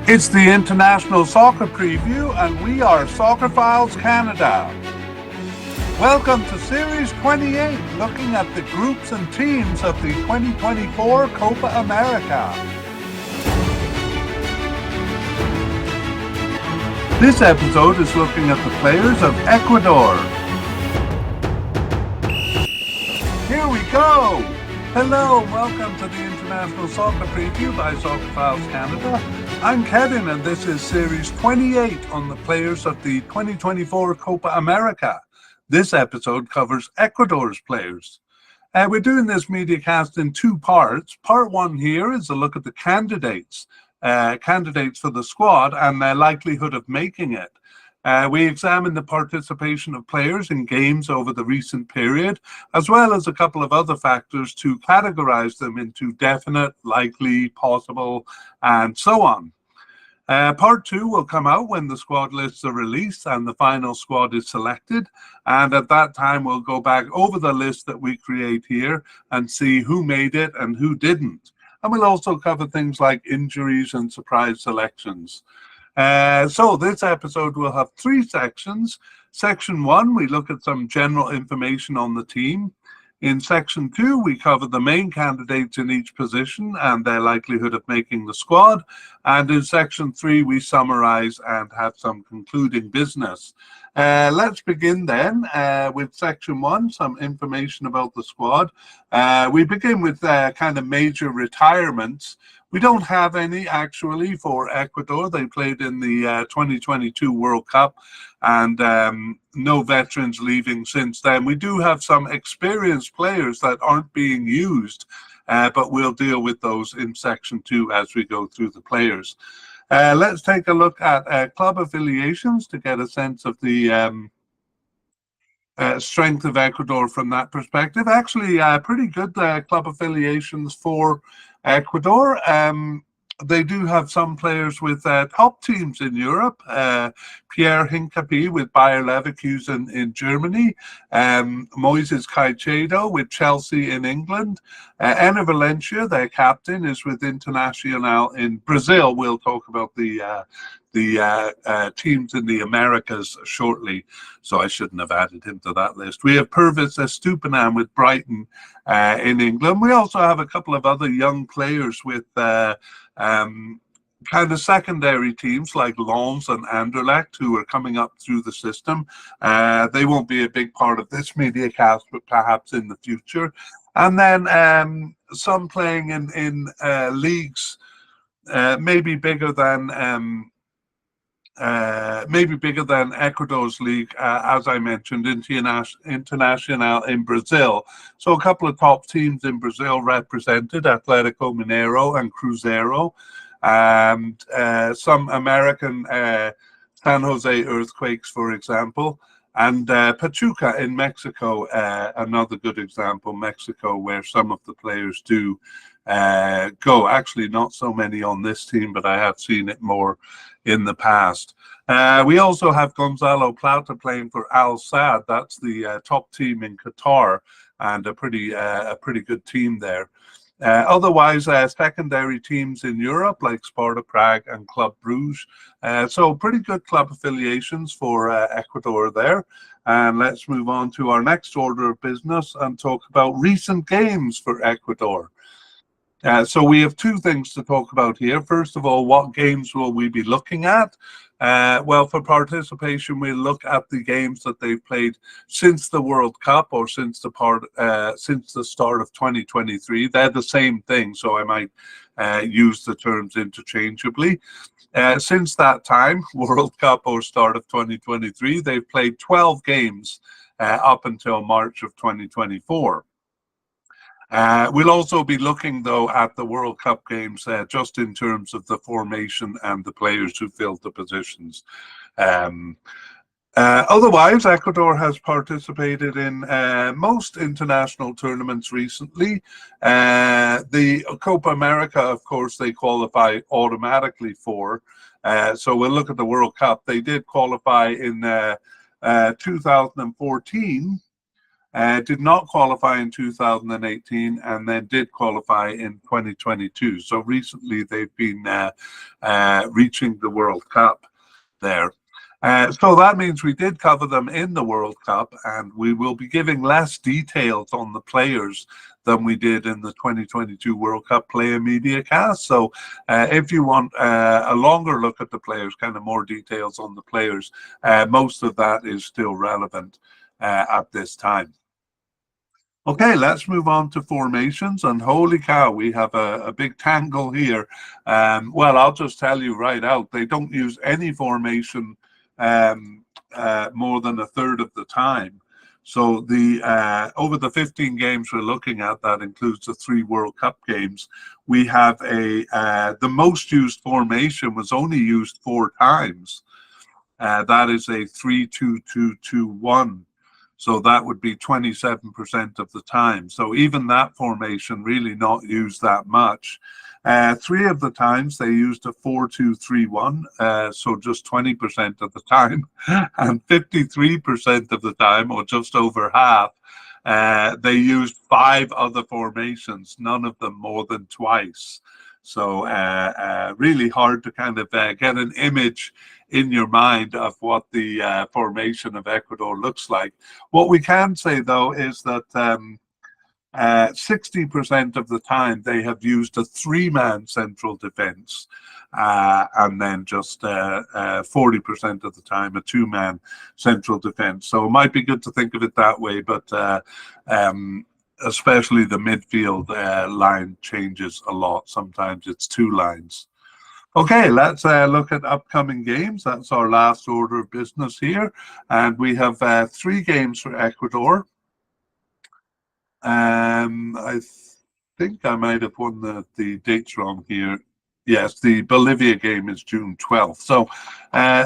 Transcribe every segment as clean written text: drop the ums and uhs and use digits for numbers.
It's the International Soccer Preview, and we are Soccerphiles Canada. Welcome to Series 28, looking at the groups and teams of the 2024 Copa America. This episode is looking at the players of Ecuador. Here we go! Hello, welcome to the International Soccer Preview by Soccerphiles Canada. I'm Kevin, and this is Series 28 on the players of the 2024 Copa America. This episode covers Ecuador's players. We're doing this mediacast in two parts. Part one here is a look at the candidates for the squad and their likelihood of making it. We examine the participation of players in games over the recent period, as well as a couple of other factors to categorize them into definite, likely, possible, and so on. Part two will come out when the squad lists are released and the final squad is selected. And at that time, we'll go back over the list that we create here and see who made it and who didn't. And we'll also cover things like injuries and surprise selections. So this episode will have three sections. Section one, we look at some general information on the team. In section two, we cover the main candidates in each position and their likelihood of making the squad. And in section three, we summarize and have some concluding business. Let's begin then with section one, some information about the squad. We begin with kind of major retirements. We don't have any actually for Ecuador. They played in the 2022 World Cup and no veterans leaving since then. We do have some experienced players that aren't being used, but we'll deal with those in section two as we go through the players. Let's take a look at club affiliations to get a sense of the strength of Ecuador from that perspective. Actually, pretty good club affiliations for Ecuador. They do have some players with top teams in Europe. Pierre Hincapié with Bayer Leverkusen in Germany. Moises Caicedo with Chelsea in England. Enner Valencia, their captain, is with Internacional in Brazil. We'll talk about the teams in the Americas shortly, so I shouldn't have added him to that list. We have Pervis Estupinan with Brighton in England. We also have a couple of other young players with kind of secondary teams like Lens and Anderlecht who are coming up through the system. They won't be a big part of this media cast, but perhaps in the future. And then some playing in leagues maybe bigger than Ecuador's league, as I mentioned, Internacional in Brazil. So a couple of top teams in Brazil represented, Atlético Mineiro and Cruzeiro, and some American San Jose Earthquakes, for example, and Pachuca in Mexico, another good example, Mexico, where some of the players do go. Actually, not so many on this team, but I have seen it more in the past. We also have Gonzalo Plata playing for Al Sadd. That's the top team in Qatar, and a pretty good team there. Otherwise, secondary teams in Europe like Sparta Prague and Club Brugge. So pretty good club affiliations for Ecuador there. And let's move on to our next order of business and talk about recent games for Ecuador. So we have two things to talk about here. First of all, what games will we be looking at? Well, for participation, we'll look at the games that they've played since the World Cup or since the start of 2023. They're the same thing, so I might use the terms interchangeably. Since that time, World Cup or start of 2023, they've played 12 games up until March of 2024. We'll also be looking, though, at the World Cup games just in terms of the formation and the players who filled the positions. Otherwise, Ecuador has participated in most international tournaments recently. The Copa America, of course, they qualify automatically for. So we'll look at the World Cup. They did qualify in 2014. Did not qualify in 2018 and then did qualify in 2022. So recently they've been reaching the World Cup there. So that means we did cover them in the World Cup, and we will be giving less details on the players than we did in the 2022 World Cup Player Media Cast. So if you want a longer look at the players, kind of more details on the players, most of that is still relevant at this time. Okay, let's move on to formations. And holy cow, we have a big tangle here. Well, I'll just tell you right out, they don't use any formation more than a third of the time. So the over the 15 games we're looking at, that includes the 3 World Cup games, we have the most used formation was only used 4 times. That is a 3-2-2-2-1. So that would be 27% of the time. So even that formation really not used that much. 3 of the times they used a 4-2-3-1, so just 20% of the time, and 53% of the time, or just over half, they used 5 other formations, none of them more than twice. So really hard to kind of get an image in your mind of what the formation of Ecuador looks like. What we can say, though, is that 60% of the time they have used a 3-man central defense, and then just 40% of the time a 2-man central defense. So it might be good to think of it that way, but especially the midfield line changes a lot. Sometimes it's 2 lines. Okay, let's look at upcoming games. That's our last order of business here. And we have 3 games for Ecuador. I think I might have won the dates wrong here. Yes, the Bolivia game is June 12th. So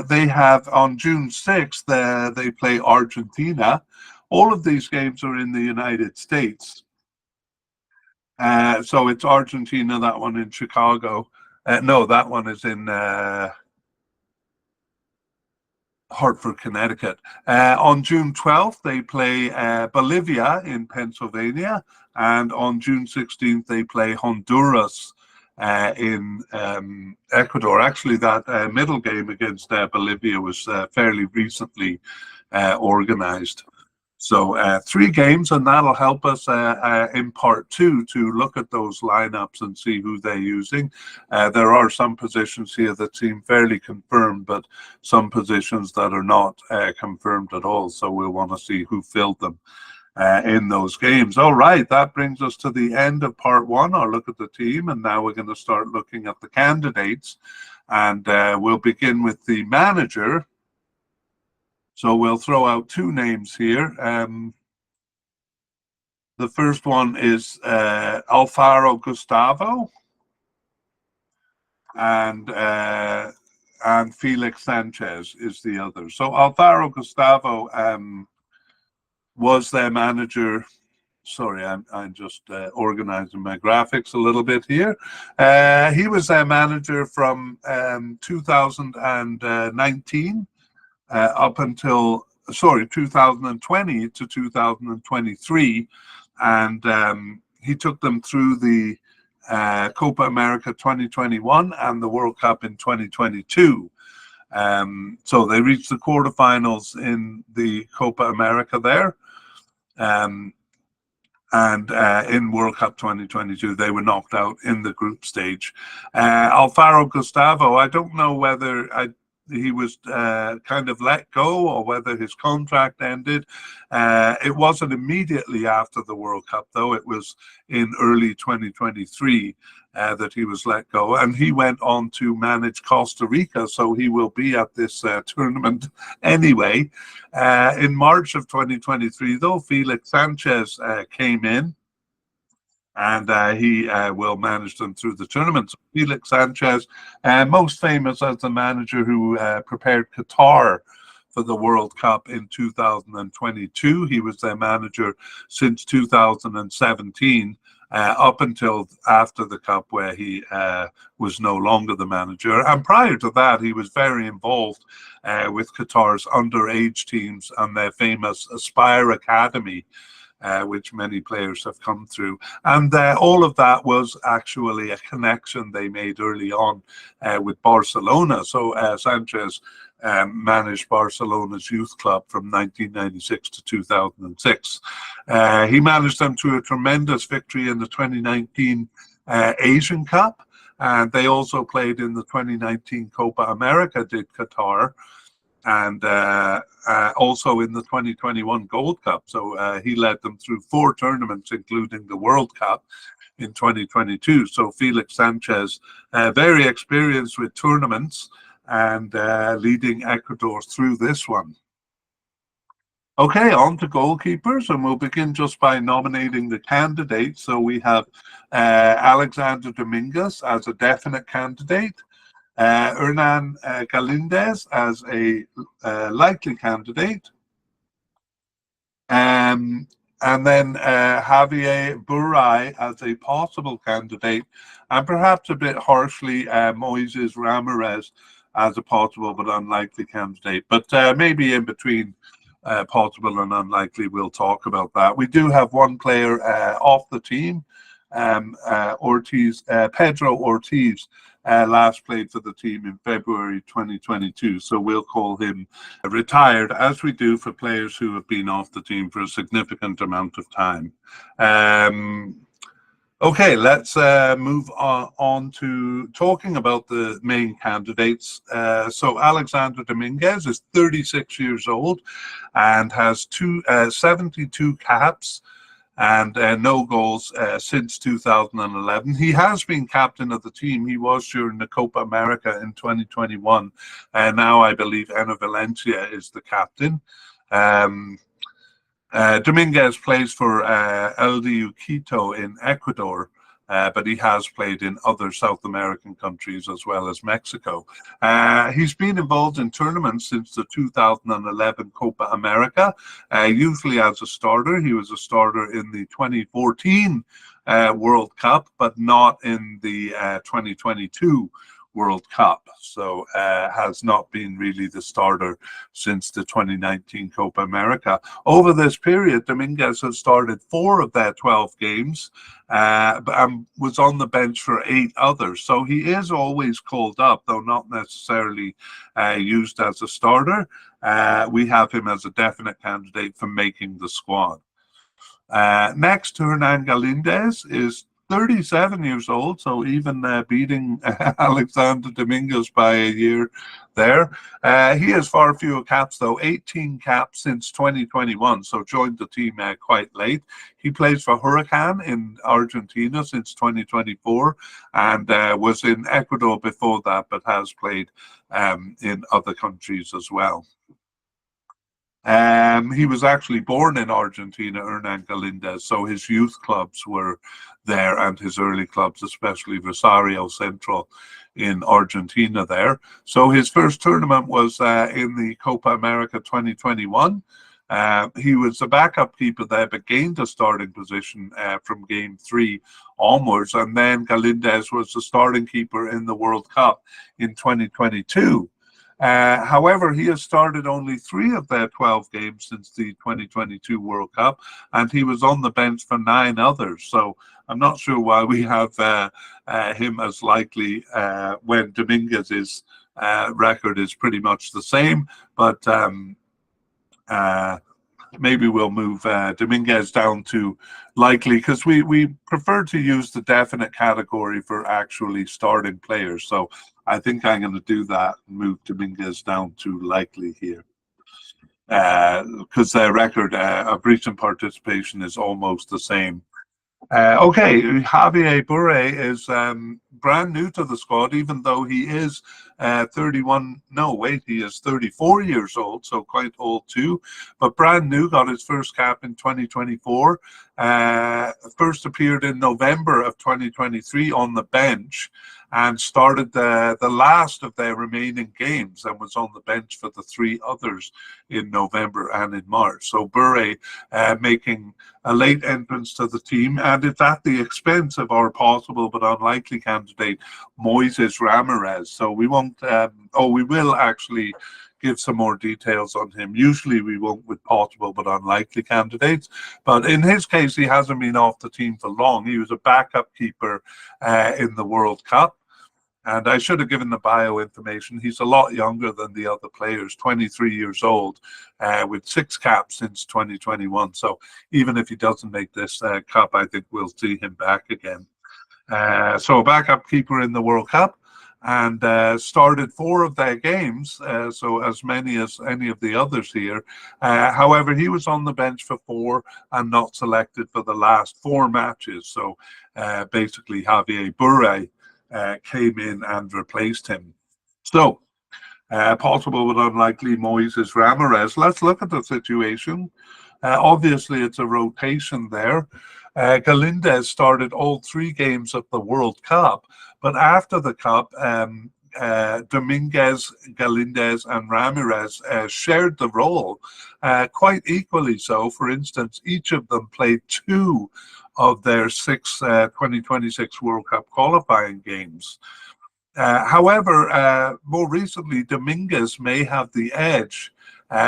they have on June 6th, they play Argentina. All of these games are in the United States. So it's Argentina, that one in Chicago. No, that one is in Hartford, Connecticut. On June 12th, they play Bolivia in Pennsylvania. And on June 16th, they play Honduras in Ecuador. Actually, that middle game against Bolivia was fairly recently organized. So 3 games, and that'll help us in part 2 to look at those lineups and see who they're using. There are some positions here that seem fairly confirmed, but some positions that are not confirmed at all. So we'll want to see who filled them in those games. All right, that brings us to the end of part 1, our look at the team. And now we're going to start looking at the candidates. And we'll begin with the manager. So we'll throw out 2 names here. The first one is Alfaro Gustavo and Felix Sanchez is the other. So Alfaro Gustavo was their manager. Sorry, I'm just organizing my graphics a little bit here. He was their manager from 2019 up until 2020 to 2023, and he took them through the Copa America 2021 and the World Cup in 2022. So they reached the quarterfinals in the Copa America there, and in World Cup 2022 they were knocked out in the group stage. Alfaro Gustavo, I don't know whether he was kind of let go or whether his contract ended. It wasn't immediately after the World Cup, though. It was in early 2023 that he was let go, and he went on to manage Costa Rica, so he will be at this tournament anyway. In March of 2023, though, Felix Sanchez came in, and he will manage them through the tournament. So Felix Sanchez, most famous as the manager who prepared Qatar for the World Cup in 2022. He was their manager since 2017. up until after the Cup, where he was no longer the manager. And prior to that, he was very involved with Qatar's underage teams and their famous Aspire Academy, which many players have come through. And all of that was actually a connection they made early on with Barcelona. So Sanchez managed Barcelona's youth club from 1996 to 2006. He managed them to a tremendous victory in the 2019 Asian Cup. And they also played in the 2019 Copa America, did Qatar, and also in the 2021 Gold Cup. So he led them through 4 tournaments, including the World Cup in 2022. So Felix Sanchez, very experienced with tournaments, and leading Ecuador through this one. Okay, on to goalkeepers, and we'll begin just by nominating the candidates. So we have Alexander Dominguez as a definite candidate, Hernan Galindez as a likely candidate, and then Javier Buray as a possible candidate, and perhaps a bit harshly Moises Ramirez as a possible but unlikely candidate. But maybe in between possible and unlikely, we'll talk about that. We do have one player off the team, Pedro Ortiz. Last played for the team in February 2022, so we'll call him retired, as we do for players who have been off the team for a significant amount of time. Okay, let's move on to talking about the main candidates. So Alexander Dominguez is 36 years old and has 72 caps and no goals since 2011. He has been captain of the team. He was during the Copa America in 2021. Now I believe Enner Valencia is the captain. Dominguez plays for LDU Quito in Ecuador, but he has played in other South American countries as well as Mexico. He's been involved in tournaments since the 2011 Copa America, usually as a starter. He was a starter in the 2014 World Cup, but not in the 2022 World Cup, so has not been really the starter since the 2019 Copa America. Over this period, Dominguez has started 4 of their 12 games and was on the bench for 8 others. So he is always called up, though not necessarily used as a starter. We have him as a definite candidate for making the squad. Next to Hernan Galindez is 37 years old, so even beating Alexander Dominguez by a year there. He has far fewer caps, though, 18 caps since 2021, so joined the team quite late. He plays for Huracan in Argentina since 2024 and was in Ecuador before that, but has played in other countries as well. He was actually born in Argentina, Hernan Galindez, so his youth clubs were there and his early clubs, especially Rosario Central in Argentina there. So his first tournament was in the Copa America 2021. He was a backup keeper there, but gained a starting position from game 3 onwards. And then Galindez was the starting keeper in the World Cup in 2022. However, he has started only 3 of their 12 games since the 2022 World Cup, and he was on the bench for 9 others. So I'm not sure why we have him as likely when Dominguez's record is pretty much the same. But maybe we'll move Dominguez down to likely, because we prefer to use the definite category for actually starting players. So I think I'm going to do that and move Dominguez down to likely here, because their record of recent participation is almost the same. Okay, Javier Buray is brand new to the squad, even though he is 31. No, wait, he is 34 years old, so quite old too, but brand new. Got his first cap in 2024. First appeared in November of 2023 on the bench, and started the last of their remaining games, and was on the bench for the 3 others in November and in March. So Bure making a late entrance to the team, and it's at the expense of our possible but unlikely candidate, Moises Ramirez. So we won't, we will actually give some more details on him. Usually we won't with possible but unlikely candidates, but in his case, he hasn't been off the team for long. He was a backup keeper in the World Cup. And I should have given the bio information. He's a lot younger than the other players, 23 years old, with 6 caps since 2021. So even if he doesn't make this cup, I think we'll see him back again. So a backup keeper in the World Cup, and started 4 of their games, so as many as any of the others here. However, he was on the bench for 4 and not selected for the last 4 matches. So basically Javier Bure came in and replaced him. So possible but unlikely, Moises Ramirez. Let's look at the situation. Obviously, it's a rotation there. Galindez started all 3 games of the World Cup, but after the Cup, Dominguez, Galindez, and Ramirez shared the role quite equally. So, for instance, each of them played 2 of their 6 2026 World Cup qualifying games. However, more recently, Dominguez may have the edge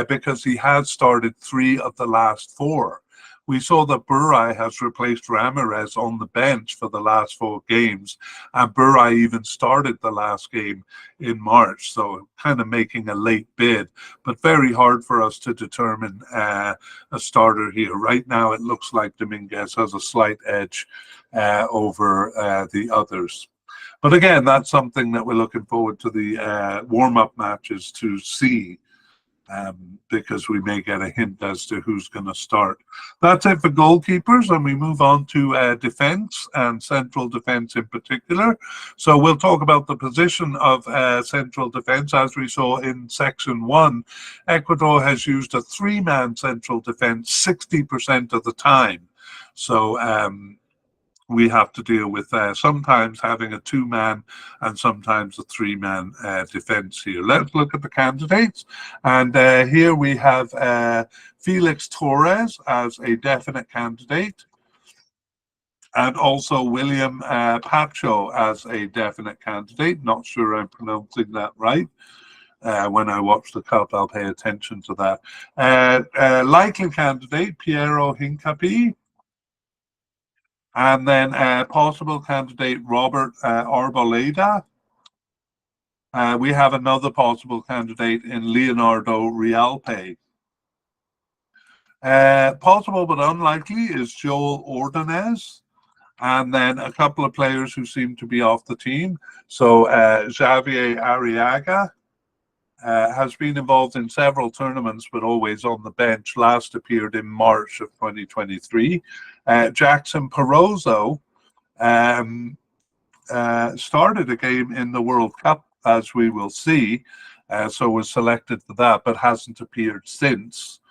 because he has started 3 of the last 4. We saw that Bure has replaced Ramirez on the bench for the last 4 games, and Bure even started the last game in March, so kind of making a late bid, but very hard for us to determine a starter here. Right now, it looks like Dominguez has a slight edge over the others. But again, that's something that we're looking forward to the warm-up matches to see, because we may get a hint as to who's going to start. That's it for goalkeepers, and we move on to defense, and central defense in particular. So we'll talk about the position of central defense. As we saw in section 1, Ecuador has used a 3-man central defense 60% of the time. So we have to deal with sometimes having a 2-man and sometimes a 3-man defense here. Let's look at the candidates. And here we have Felix Torres as a definite candidate, and also William Pacho as a definite candidate. Not sure I'm pronouncing that right. When I watch the cup, I'll pay attention to that. Likely candidate, Piero Hincapié. And then possible candidate, Robert Arboleda. We have another possible candidate in Leonardo Realpe. Possible but unlikely is Joel Ordonez. And then a couple of players who seem to be off the team. So Xavier Arriaga has been involved in several tournaments, but always on the bench. Last appeared in March of 2023. Jackson Perozzo started a game in the World Cup, as we will see, so was selected for that, but hasn't appeared since.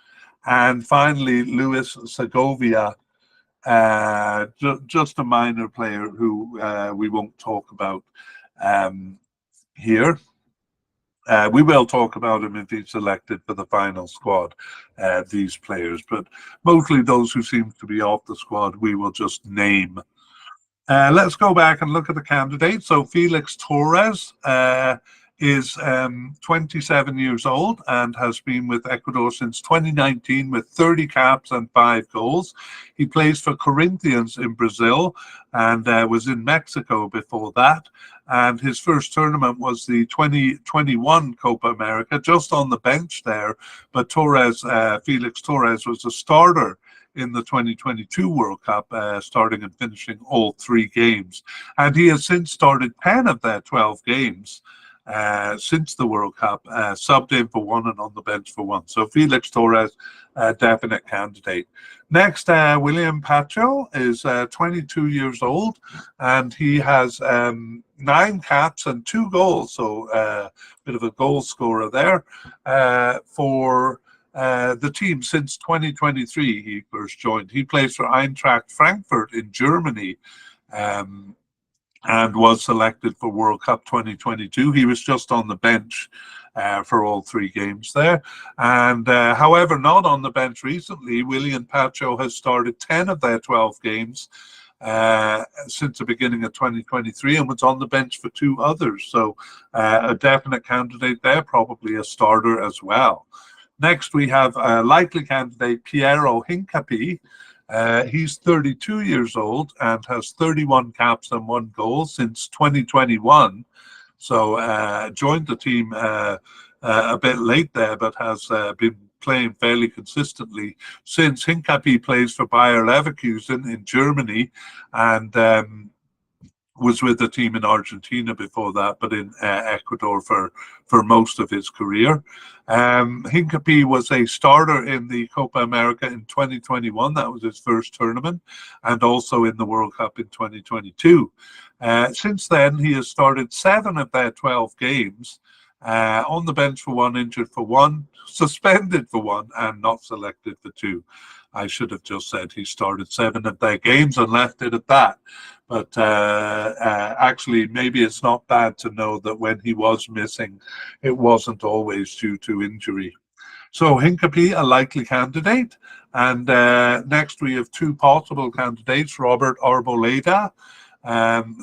And finally, Luis Segovia, just a minor player who we won't talk about here. We will talk about him if he's selected for the final squad, these players, but mostly those who seem to be off the squad, we will just name. Let's go back and look at the candidates. So Felix Torres is 27 years old and has been with Ecuador since 2019 with 30 caps and 5 goals. He plays for Corinthians in Brazil and was in Mexico before that. And his first tournament was the 2021 Copa America, just on the bench there. But Felix Torres was a starter in the 2022 World Cup, starting and finishing all 3 games. And he has since started 10 of their 12 games since the World Cup, subbed in for 1 and on the bench for 1. So Felix Torres, definite candidate. Next, William Pacho is 22 years old, and he has 9 caps and 2 goals, so a bit of a goal scorer there for the team since 2023. He first joined. He plays for Eintracht Frankfurt in Germany. And was selected for World Cup 2022. He was just on the bench for all 3 games there. And however, not on the bench recently, William Pacho has started 10 of their 12 games since the beginning of 2023 and was on the bench for 2 others. So a definite candidate there, probably a starter as well. Next, we have a likely candidate, Piero Hincapié. He's 32 years old and has 31 caps and 1 goal since 2021. So joined the team a bit late there, but has been playing fairly consistently since. Hincapié plays for Bayer Leverkusen in Germany and was with the team in Argentina before that, but in Ecuador for most of his career. Hincapié was a starter in the Copa America in 2021. That was his first tournament, and also in the World Cup in 2022. Since then, he has started 7 of their 12 games, on the bench for 1, injured for 1, suspended for 1, and not selected for 2. I should have just said he started 7 of their games and left it at that. But actually, maybe it's not bad to know that when he was missing, it wasn't always due to injury. So Hincapié, a likely candidate. And next we have 2 possible candidates, Robert Arboleda.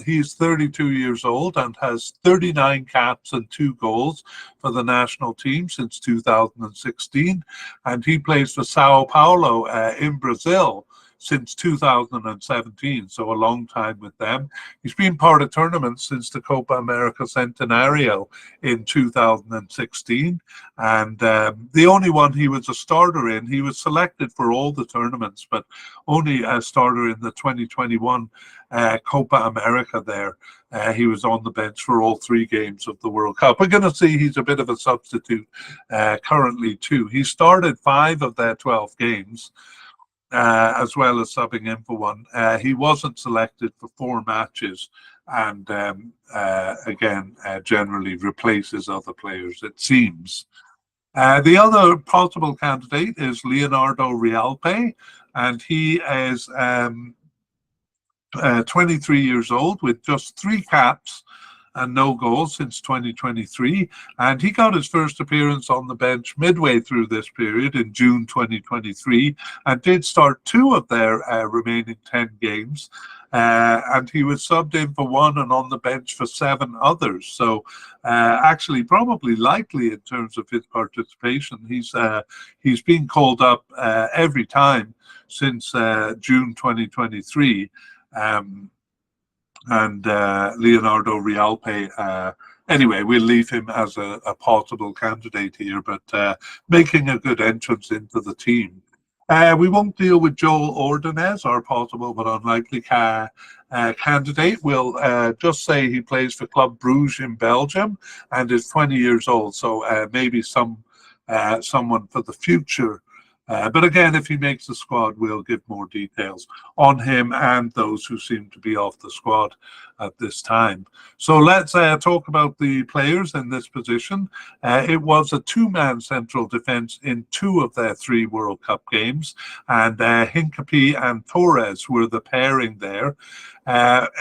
He's 32 years old and has 39 caps and 2 goals for the national team since 2016. And he plays for Sao Paulo in Brazil since 2017, so a long time with them. He's been part of tournaments since the Copa America Centenario in 2016, and the only one he was a starter in. He was selected for all the tournaments, but only a starter in the 2021 Copa America there. He was on the bench for all 3 games of the World Cup. We're going to see he's a bit of a substitute currently too. He started 5 of their 12 games, as well as subbing in for 1. He wasn't selected for 4 matches and again generally replaces other players, it seems. The other possible candidate is Leonardo Realpe, and he is 23 years old with just 3 caps and no goals since 2023, and he got his first appearance on the bench midway through this period in June 2023 and did start 2 of their remaining 10 games, and he was subbed in for 1 and on the bench for 7 others. So actually probably likely in terms of his participation. He's been called up every time since June 2023. And Leonardo Realpe, anyway, we'll leave him as a possible candidate here, but making a good entrance into the team. We won't deal with Joel Ordonez, our possible but unlikely candidate. We'll just say he plays for Club Bruges in Belgium and is 20 years old, so maybe someone for the future. But again, if he makes the squad, we'll give more details on him and those who seem to be off the squad at this time. So let's talk about the players in this position. It was a 2-man central defence in 2 of their 3 World Cup games, and Hincapié and Torres were the pairing there.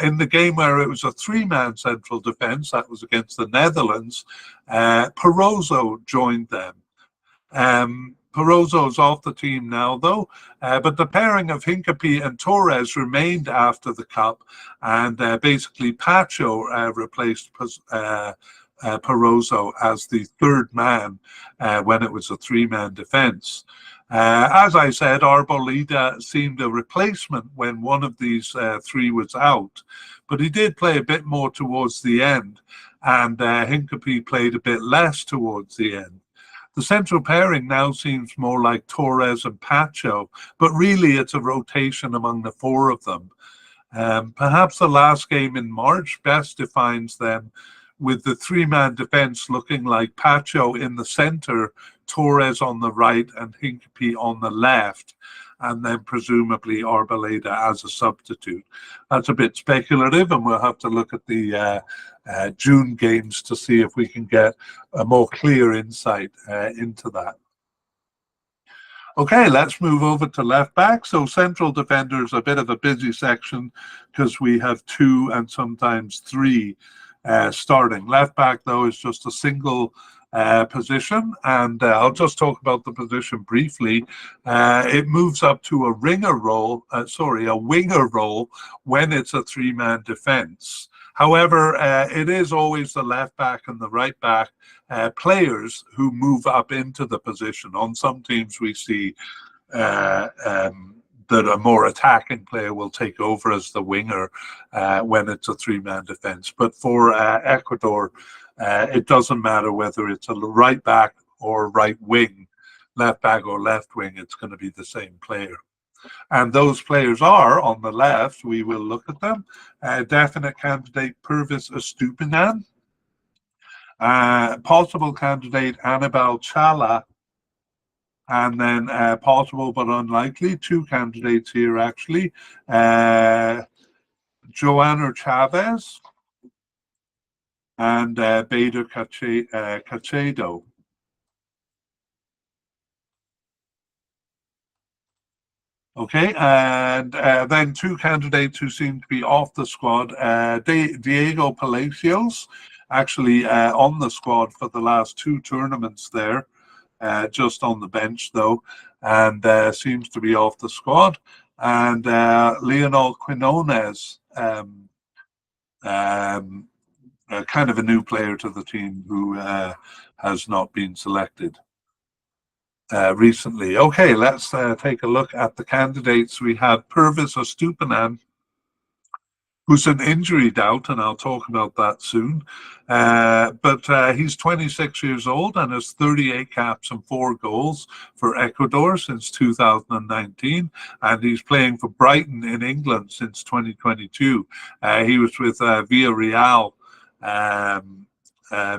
In the game where it was a 3-man central defence, that was against the Netherlands, Perozo joined them. Perozo's off the team now, though, but the pairing of Hincapié and Torres remained after the Cup, and basically Pacho replaced Perozo as the 3rd man when it was a 3-man defence. As I said, Arboleda seemed a replacement when one of these 3 was out, but he did play a bit more towards the end, and Hincapié played a bit less towards the end. The central pairing now seems more like Torres and Pacho, but really it's a rotation among the 4 of them. Perhaps the last game in March best defines them, with the 3-man defence looking like Pacho in the centre, Torres on the right and Hincapié on the left. and then presumably Arboleda as a substitute. That's a bit speculative, and we'll have to look at the June games to see if we can get a more clear insight into that. Okay, let's move over to left back. So central defenders, a bit of a busy section because we have two and sometimes three starting. Left back, though, is just a single position, and I'll just talk about the position briefly. It moves up to a winger role when it's a three-man defense. However, it is always the left back and the right back players who move up into the position. On some teams, we see that a more attacking player will take over as the winger when it's a three-man defense. But for Ecuador, it doesn't matter whether it's a right back or right wing, left back or left wing, it's going to be the same player. And those players are, on the left, we will look at them. Definite candidate, Pervis Estupiñán. Possible candidate, Anibal Chala. And then possible but unlikely, two candidates here actually. Joana Chavez and Bader Cachedo. Okay, and then two candidates who seem to be off the squad. Diego Palacios, actually on the squad for the last two tournaments there, just on the bench though, and seems to be off the squad. And Leonel Quinones, kind of a new player to the team who has not been selected recently. Okay, let's take a look at the candidates. We had Pervis Estupiñán, who's an injury doubt, and I'll talk about that soon. But he's 26 years old and has 38 caps and 4 goals for Ecuador since 2019, and he's playing for Brighton in England since 2022. He was with Villarreal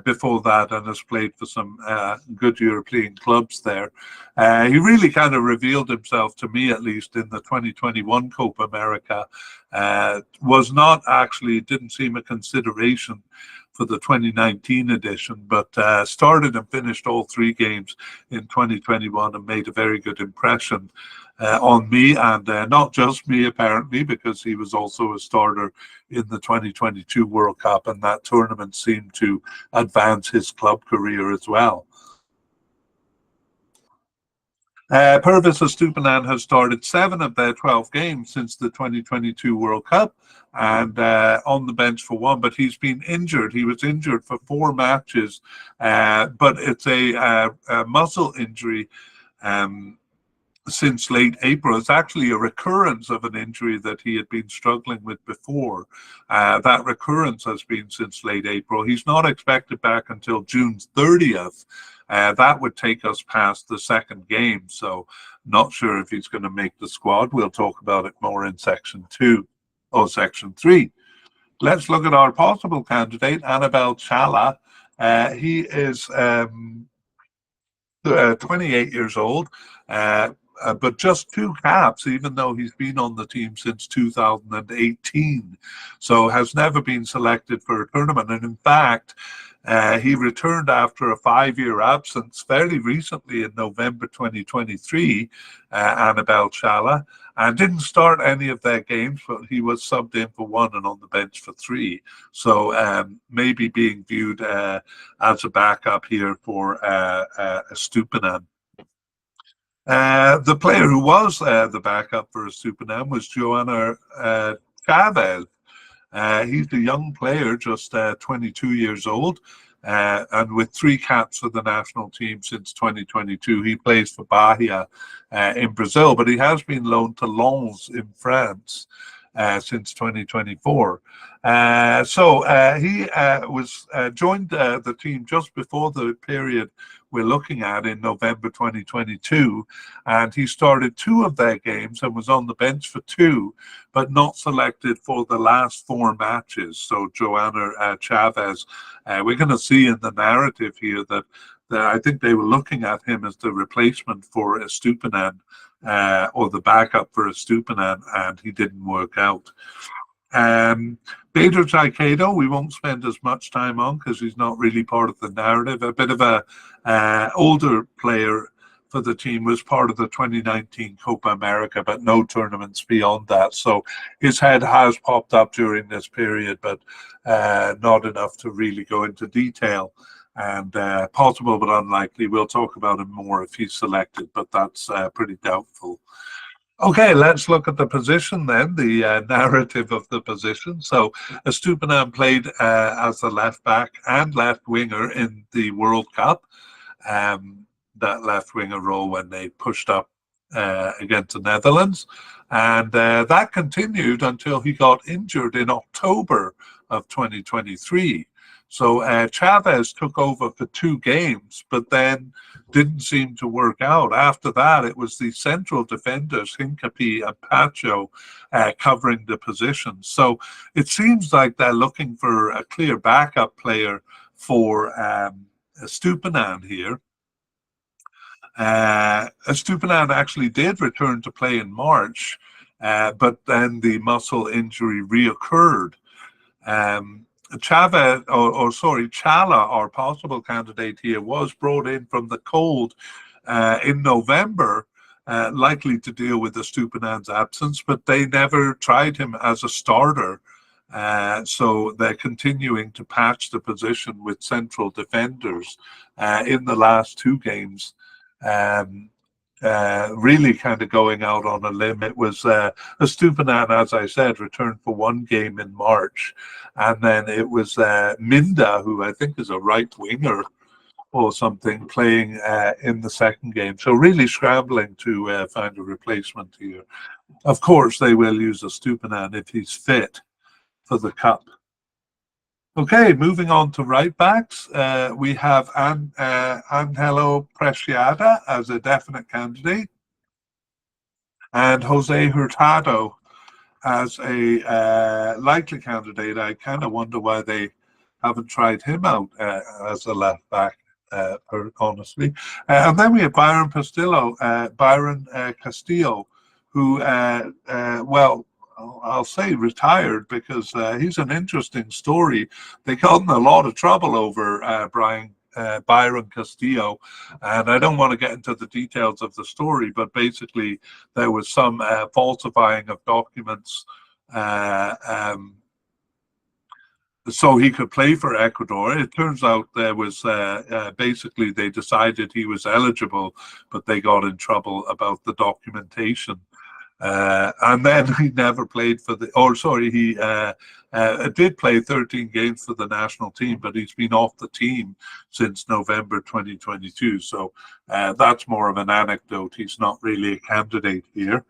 before that, and has played for some good European clubs there. He really kind of revealed himself, to me at least, in the 2021 Copa America. Was not actually, didn't seem a consideration for the 2019 edition, but started and finished all 3 games in 2021 and made a very good impression on me, and not just me apparently, because he was also a starter in the 2022 World Cup, and that tournament seemed to advance his club career as well. Pervis Estupiñán has started 7 of their 12 games since the 2022 World Cup, and on the bench for 1, but he's been injured. He was injured for 4 matches, but it's a muscle injury since late April. It's actually a recurrence of an injury that he had been struggling with before. That recurrence has been since late April. He's not expected back until June 30th. That would take us past the 2nd game, so not sure if he's going to make the squad. We'll talk about it more in section 3. Let's look at our possible candidate, Anibal Chala. He is 28 years old, but just 2 caps, even though he's been on the team since 2018. So has never been selected for a tournament. And in fact, he returned after a 5-year absence very recently in November 2023, Anibal Chala, and didn't start any of their games, but he was subbed in for 1 and on the bench for 3. So maybe being viewed as a backup here for Estupiñán. The player who was the backup for Estupiñán was Joana Chavez. He's a young player, just 22 years old, and with 3 caps for the national team since 2022. He plays for Bahia in Brazil, but he has been loaned to Lens in France since 2024. So he was joined the team just before the period we're looking at in November 2022, and he started 2 of their games and was on the bench for 2, but not selected for the last 4 matches. So Joana Chavez, we're going to see in the narrative here that I think they were looking at him as the replacement for Estupiñán or the backup for Estupiñán, and he didn't work out. Bader Caicedo, we won't spend as much time on because he's not really part of the narrative. A bit of a older player for the team, was part of the 2019 Copa America, but no tournaments beyond that. So his head has popped up during this period, but not enough to really go into detail. And possible but unlikely. We'll talk about him more if he's selected, but that's pretty doubtful. Okay, let's look at the position then, the narrative of the position. So Estupiñán played as the left back and left winger in the World Cup. That left winger role when they pushed up against the Netherlands. And that continued until he got injured in October of 2023. So Chavez took over for 2 games, but then didn't seem to work out. After that, it was the central defenders, Hincapié and Pacho, covering the position. So it seems like they're looking for a clear backup player for Estupiñán here. Estupiñán actually did return to play in March, but then the muscle injury reoccurred. Chala, our possible candidate here, was brought in from the cold in November, likely to deal with Estupiñán's absence, but they never tried him as a starter. So they're continuing to patch the position with central defenders in the last 2 games. Really kind of going out on a limb. It was Estupiñán, as I said, returned for 1 game in March, and then it was Minda, who I think is a right winger or something, playing in the 2nd game. So really scrambling to find a replacement here. Of course, they will use Estupiñán if he's fit for the cup. Okay, moving on to right backs, we have Angelo Preciado as a definite candidate, and Jose Hurtado as a likely candidate. I kind of wonder why they haven't tried him out as a left back, honestly. And then we have Byron Castillo, who, well, I'll say retired because he's an interesting story. They got in a lot of trouble over Byron Castillo, and I don't want to get into the details of the story, but basically there was some falsifying of documents so he could play for Ecuador. It turns out there was basically they decided he was eligible, but they got in trouble about the documentation. And then he never played for he did play 13 games for the national team, but he's been off the team since November 2022. So that's more of an anecdote. He's not really a candidate here.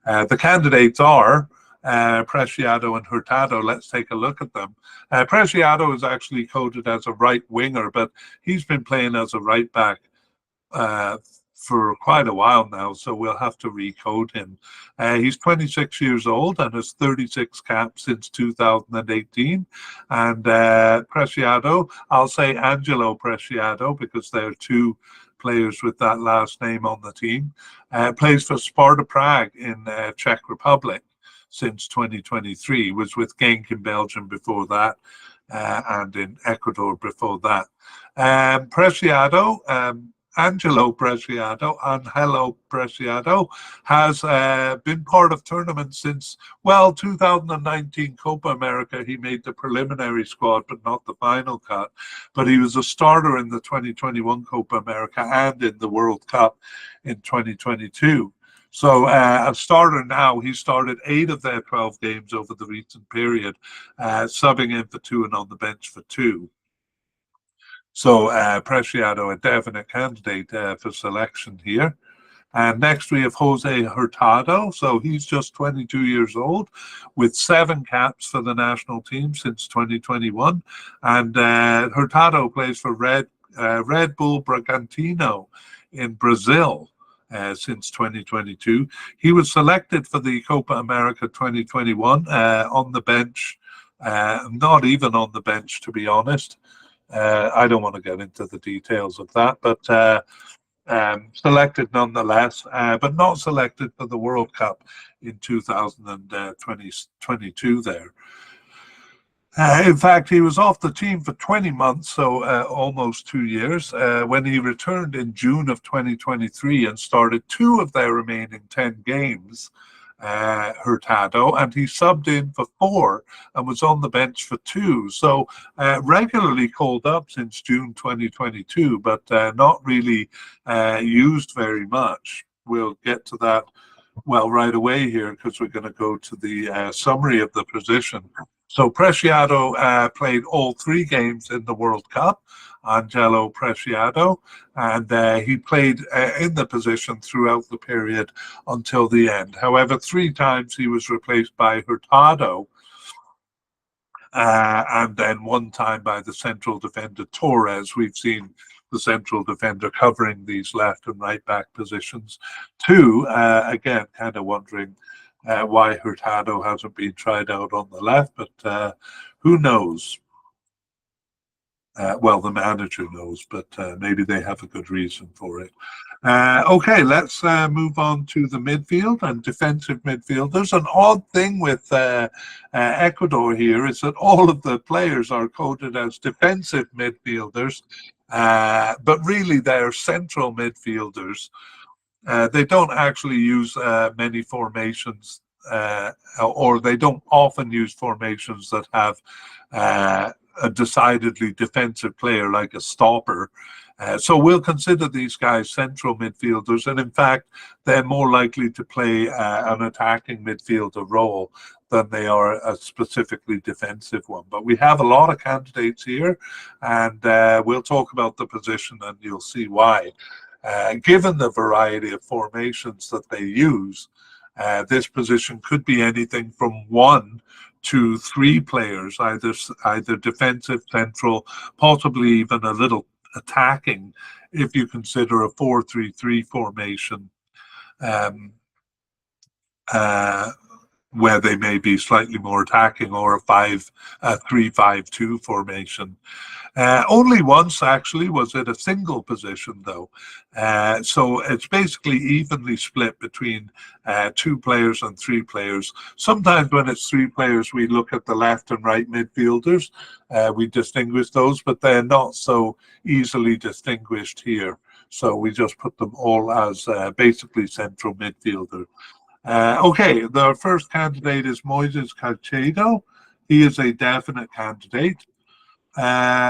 The candidates are Preciado and Hurtado. Let's take a look at them. Preciado is actually coded as a right winger, but he's been playing as a right back for quite a while now, so we'll have to recode him. He's 26 years old and has 36 caps since 2018. And Preciado, I'll say Angelo Preciado because there are 2 players with that last name on the team. Plays for Sparta Prague in Czech Republic since 2023. Was with Genk in Belgium before that, and in Ecuador before that. Preciado, Angelo Preciado has been part of tournaments since, 2019 Copa America. He made the preliminary squad, but not the final cut. But he was a starter in the 2021 Copa America and in the World Cup in 2022. So a starter now. He started 8 of their 12 games over the recent period, subbing in for 2 and on the bench for 2. So Preciado, a definite candidate for selection here. And next we have Jose Hurtado. So he's just 22 years old with 7 caps for the national team since 2021. And Hurtado plays for Red Bull Bragantino in Brazil since 2022. He was selected for the Copa America 2021 on the bench, not even on the bench, to be honest. I don't want to get into the details of that, but selected nonetheless, but not selected for the World Cup in 2022 there. In fact, he was off the team for 20 months, so almost 2 years, when he returned in June of 2023 and started 2 of their remaining 10 games, Hurtado, and he subbed in for 4 and was on the bench for 2. So regularly called up since June 2022, but not really used very much. We'll get to that right away here, because we're going to go to the summary of the position. So Preciado played all 3 games in the World Cup, Angelo Preciado, and he played in the position throughout the period until the end. However, 3 times he was replaced by Hurtado, and then 1 time by the central defender Torres. We've seen the central defender covering these left and right back positions too. Again, kind of wondering why Hurtado hasn't been tried out on the left, but who knows? Well, the manager knows, but maybe they have a good reason for it. Okay, let's move on to the midfield and defensive midfielders. An odd thing with Ecuador here is that all of the players are coded as defensive midfielders, but really they're central midfielders. They don't actually use many formations, or they don't often use formations that have a decidedly defensive player like a stopper. So we'll consider these guys central midfielders, and in fact, they're more likely to play an attacking midfielder role than they are a specifically defensive one. But we have a lot of candidates here, and we'll talk about the position and you'll see why. Given the variety of formations that they use, this position could be anything from 1 to 3 players, either defensive, central, possibly even a little attacking, if you consider a 4-3-3 formation, where they may be slightly more attacking, or a 3-5-2 formation. Only once, actually, was it a single position, though. So it's basically evenly split between 2 players and 3 players. Sometimes when it's 3 players, we look at the left and right midfielders. We distinguish those, but they're not so easily distinguished here. So we just put them all as basically central midfielder. Okay, the first candidate is Moises Caicedo. He is a definite candidate.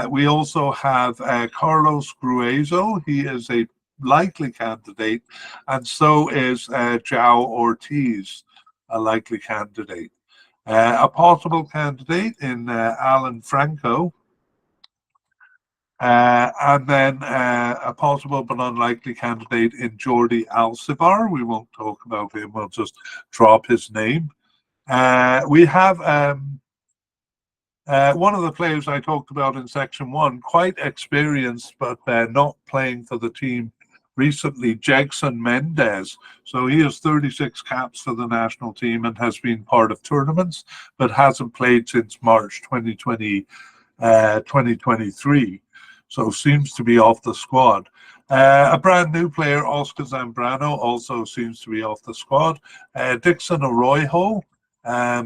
We also have Carlos Gruezo. He is a likely candidate, and so is João Ortiz, a likely candidate. A possible candidate in Alan Franco, and then a possible but unlikely candidate in Jordi Alcivar. We won't talk about him, we'll just drop his name. We have one of the players I talked about in section 1, quite experienced, but not playing for the team recently, Jegson Mendes. So he has 36 caps for the national team and has been part of tournaments, but hasn't played since March 2023. So seems to be off the squad. A brand new player, Oscar Zambrano, also seems to be off the squad. Dixon Arroyo, a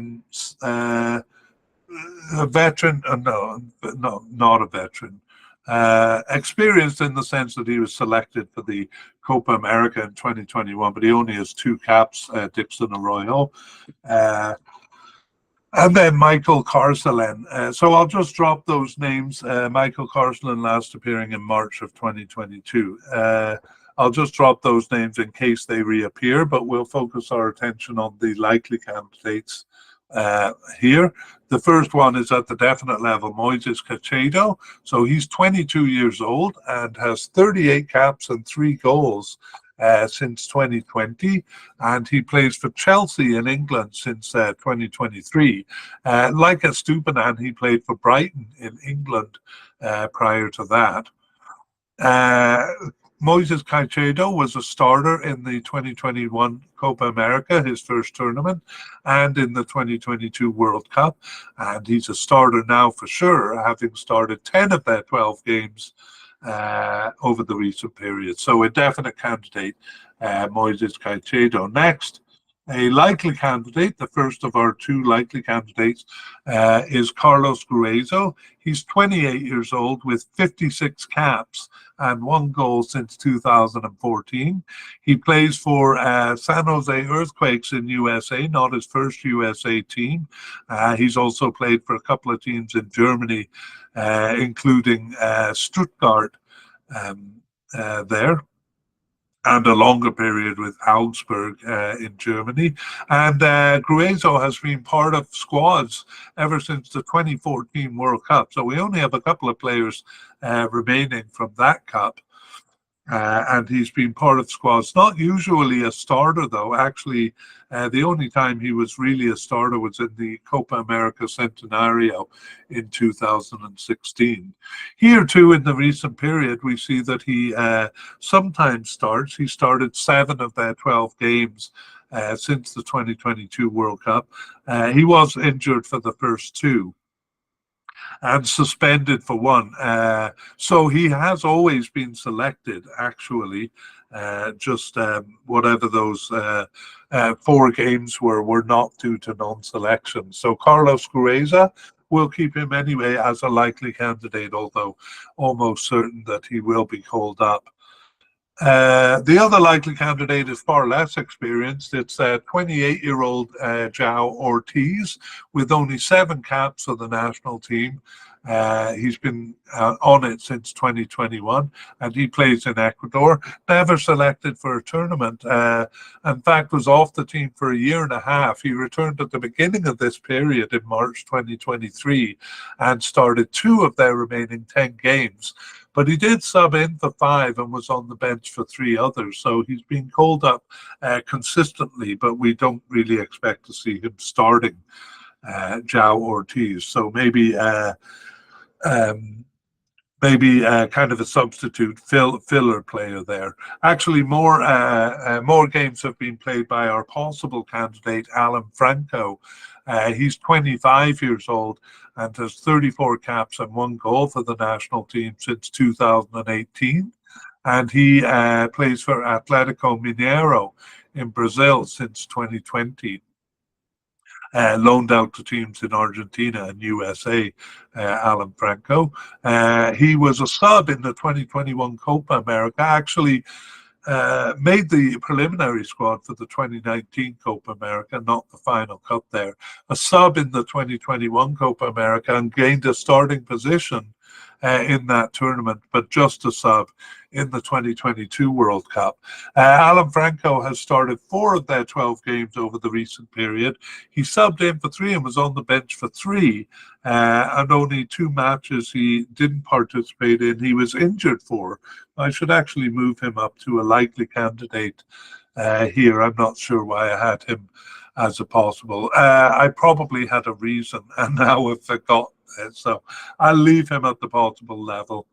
veteran, no, not a veteran. Experienced in the sense that he was selected for the Copa America in 2021, but he only has 2 caps, Dixon Arroyo. And then Michael Carcelen. So I'll just drop those names. Michael Carcelen last appearing in March of 2022. I'll just drop those names in case they reappear, but we'll focus our attention on the likely candidates here. The first one is at the definite level, Moises Caicedo. So he's 22 years old and has 38 caps and 3 goals since 2020, and he plays for Chelsea in England since 2023. Like Estupiñán, he played for Brighton in England prior to that. Moises Caicedo was a starter in the 2021 Copa America, his first tournament, and in the 2022 World Cup. And he's a starter now for sure, having started 10 of their 12 games over the recent period. So a definite candidate, Moises Caicedo. Next, a likely candidate, the first of our two likely candidates, is Carlos Gruezo. He's 28 years old with 56 caps and 1 goal since 2014. He plays for San Jose Earthquakes in USA, not his first USA team. He's also played for a couple of teams in Germany, including Stuttgart there, and a longer period with Augsburg in Germany. And Gruezo has been part of squads ever since the 2014 World Cup. So we only have a couple of players remaining from that cup. And he's been part of squads. Not usually a starter, though. Actually, the only time he was really a starter was in the Copa America Centenario in 2016. Here, too, in the recent period, we see that he sometimes starts. He started 7 of their 12 games since the 2022 World Cup. He was injured for the first 2 and suspended for 1. So he has always been selected, actually. Just whatever those 4 games were not due to non-selection. So Carlos Gruezo, we'll keep him anyway as a likely candidate, although almost certain that he will be called up. The other likely candidate is far less experienced. It's 28-year-old João Ortiz with only 7 caps for the national team. He's been on it since 2021, and he plays in Ecuador. Never selected for a tournament. In fact, was off the team for 1.5 years. He returned at the beginning of this period in March 2023 and started 2 of their remaining 10 games. But he did sub in for 5 and was on the bench for 3 others. So he's been called up consistently, but we don't really expect to see him starting João Ortiz. So maybe kind of a substitute filler player there. Actually, more games have been played by our possible candidate, Alan Franco. He's 25 years old and has 34 caps and 1 goal for the national team since 2018. And he plays for Atlético Mineiro in Brazil since 2020. Loaned out to teams in Argentina and USA, Alan Franco. He was a sub in the 2021 Copa America, actually made the preliminary squad for the 2019 Copa America, not the final cup there. A sub in the 2021 Copa America and gained a starting position in that tournament, but just a sub in the 2022 World Cup. Alan Franco has started 4 of their 12 games over the recent period. He subbed in for 3 and was on the bench for 3, and only 2 matches he didn't participate in. He was injured for. I should actually move him up to a likely candidate here. I'm not sure why I had him as a possible. I probably had a reason, and now I've forgotten it. So I'll leave him at the possible level.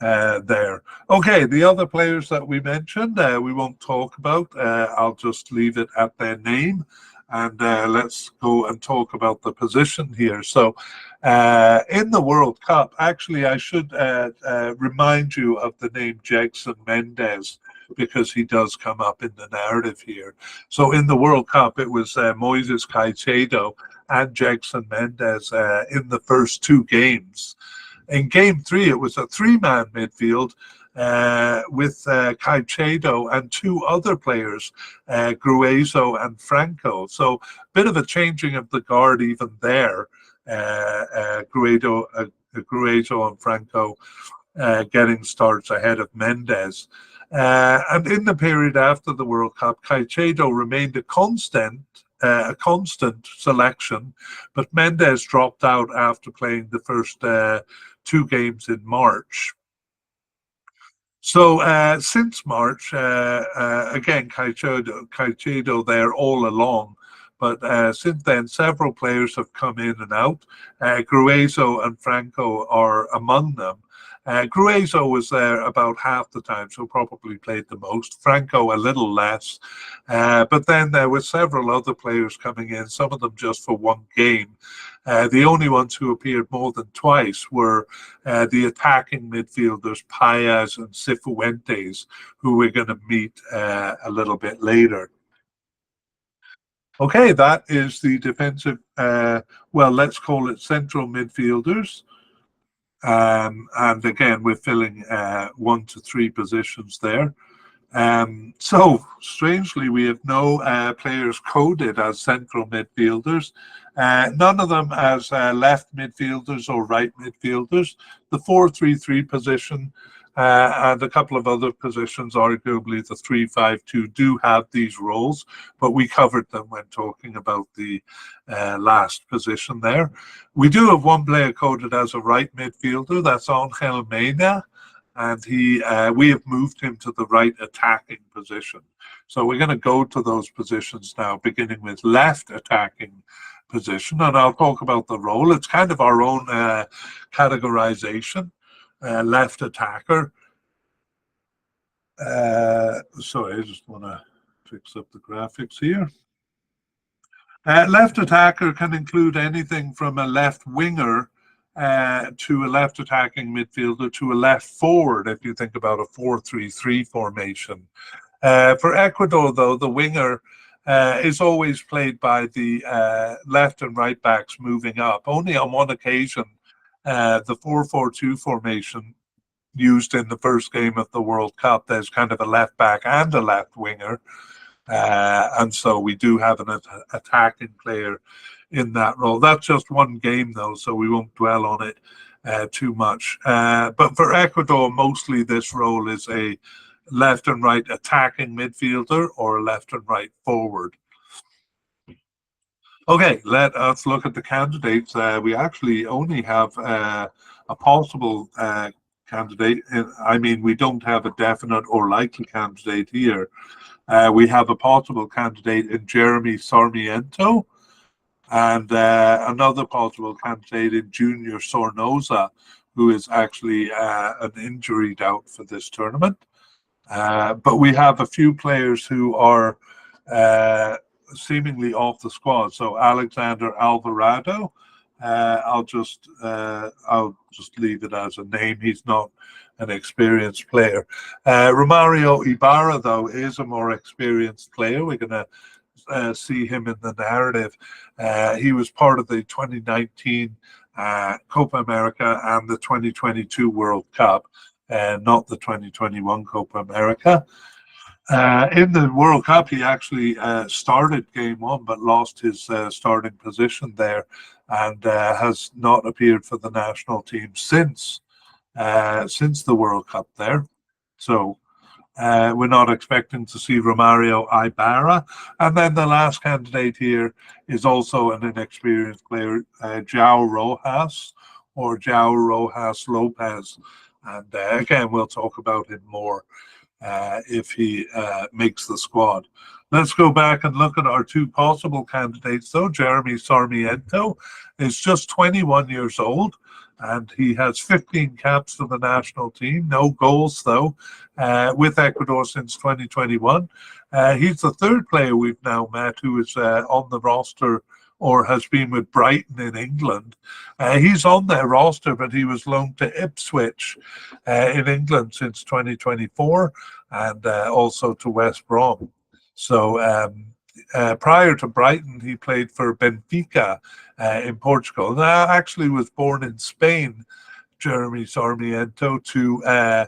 There. Okay, the other players that we mentioned, we won't talk about. I'll just leave it at their name, and let's go and talk about the position here. So in the World Cup, actually, I should remind you of the name Gedson Mendes, because he does come up in the narrative here. So in the World Cup, it was Moises Caicedo and Gedson Mendes in the first 2 games. In game 3, it was a 3-man midfield with Caicedo and 2 other players, Gruezo and Franco. So a bit of a changing of the guard even there. Gruezo and Franco getting starts ahead of Mendes. And in the period after the World Cup, Caicedo remained a constant selection, but Mendes dropped out after playing the first 2 games in March. So since March, again, Caicedo there all along, but since then, several players have come in and out. Gruezo and Franco are among them. Gruezo was there about half the time, so probably played the most. Franco a little less. But then there were several other players coming in, some of them just for one game. The only ones who appeared more than twice were the attacking midfielders, Paez and Cifuentes, who we're going to meet a little bit later. Okay, that is the defensive, well, let's call it central midfielders. And again, we're filling 1 to 3 positions there. So, strangely, we have no players coded as central midfielders, none of them as left midfielders or right midfielders. The 4-3-3 position and a couple of other positions, arguably the 3-5-2, do have these roles, but we covered them when talking about the last position there. We do have one player coded as a right midfielder, that's Angel Mena, and we have moved him to the right attacking position. So we're going to go to those positions now, beginning with left attacking position, and I'll talk about the role. It's kind of our own categorization. Left attacker. Sorry, I just want to fix up the graphics here. Left attacker can include anything from a left winger to a left attacking midfielder to a left forward, if you think about a 4-3-3 formation. For Ecuador, though, the winger is always played by the left and right backs moving up. Only on one occasion, the 4-4-2 formation used in the first game of the World Cup, there's kind of a left back and a left winger. And so we do have an attacking player in that role. That's just one game, though, so we won't dwell on it too much. But for Ecuador, mostly this role is a left and right attacking midfielder or a left and right forward. Okay, let us look at the candidates. We actually only have a possible candidate. I mean, we don't have a definite or likely candidate here. We have a possible candidate in Jeremy Sarmiento and another possible candidate in Junior Sornosa, who is actually an injured out for this tournament. But we have a few players who are seemingly off the squad. So Alexander Alvarado, I'll just leave it as a name. He's not an experienced player. Romario Ibarra, though, is a more experienced player. We're going to see him in the narrative. He was part of the 2019 Copa America and the 2022 World Cup, not the 2021 Copa America. In the World Cup, he actually started game 1, but lost his starting position there, and has not appeared for the national team since the World Cup there. So we're not expecting to see Romario Ibarra. And then the last candidate here is also an inexperienced player, João Rojas or João Rojas Lopez. And again, we'll talk about him more if he makes the squad. Let's go back and look at our two possible candidates, though. Jeremy Sarmiento is just 21 years old, and he has 15 caps for the national team. No goals, though, with Ecuador since 2021. He's the third player we've now met who is on the roster or has been with Brighton in England. He's on their roster, but he was loaned to Ipswich in England since 2024, and also to West Brom. So prior to Brighton, he played for Benfica in Portugal. Now, actually was born in Spain, Jeremy Sarmiento, to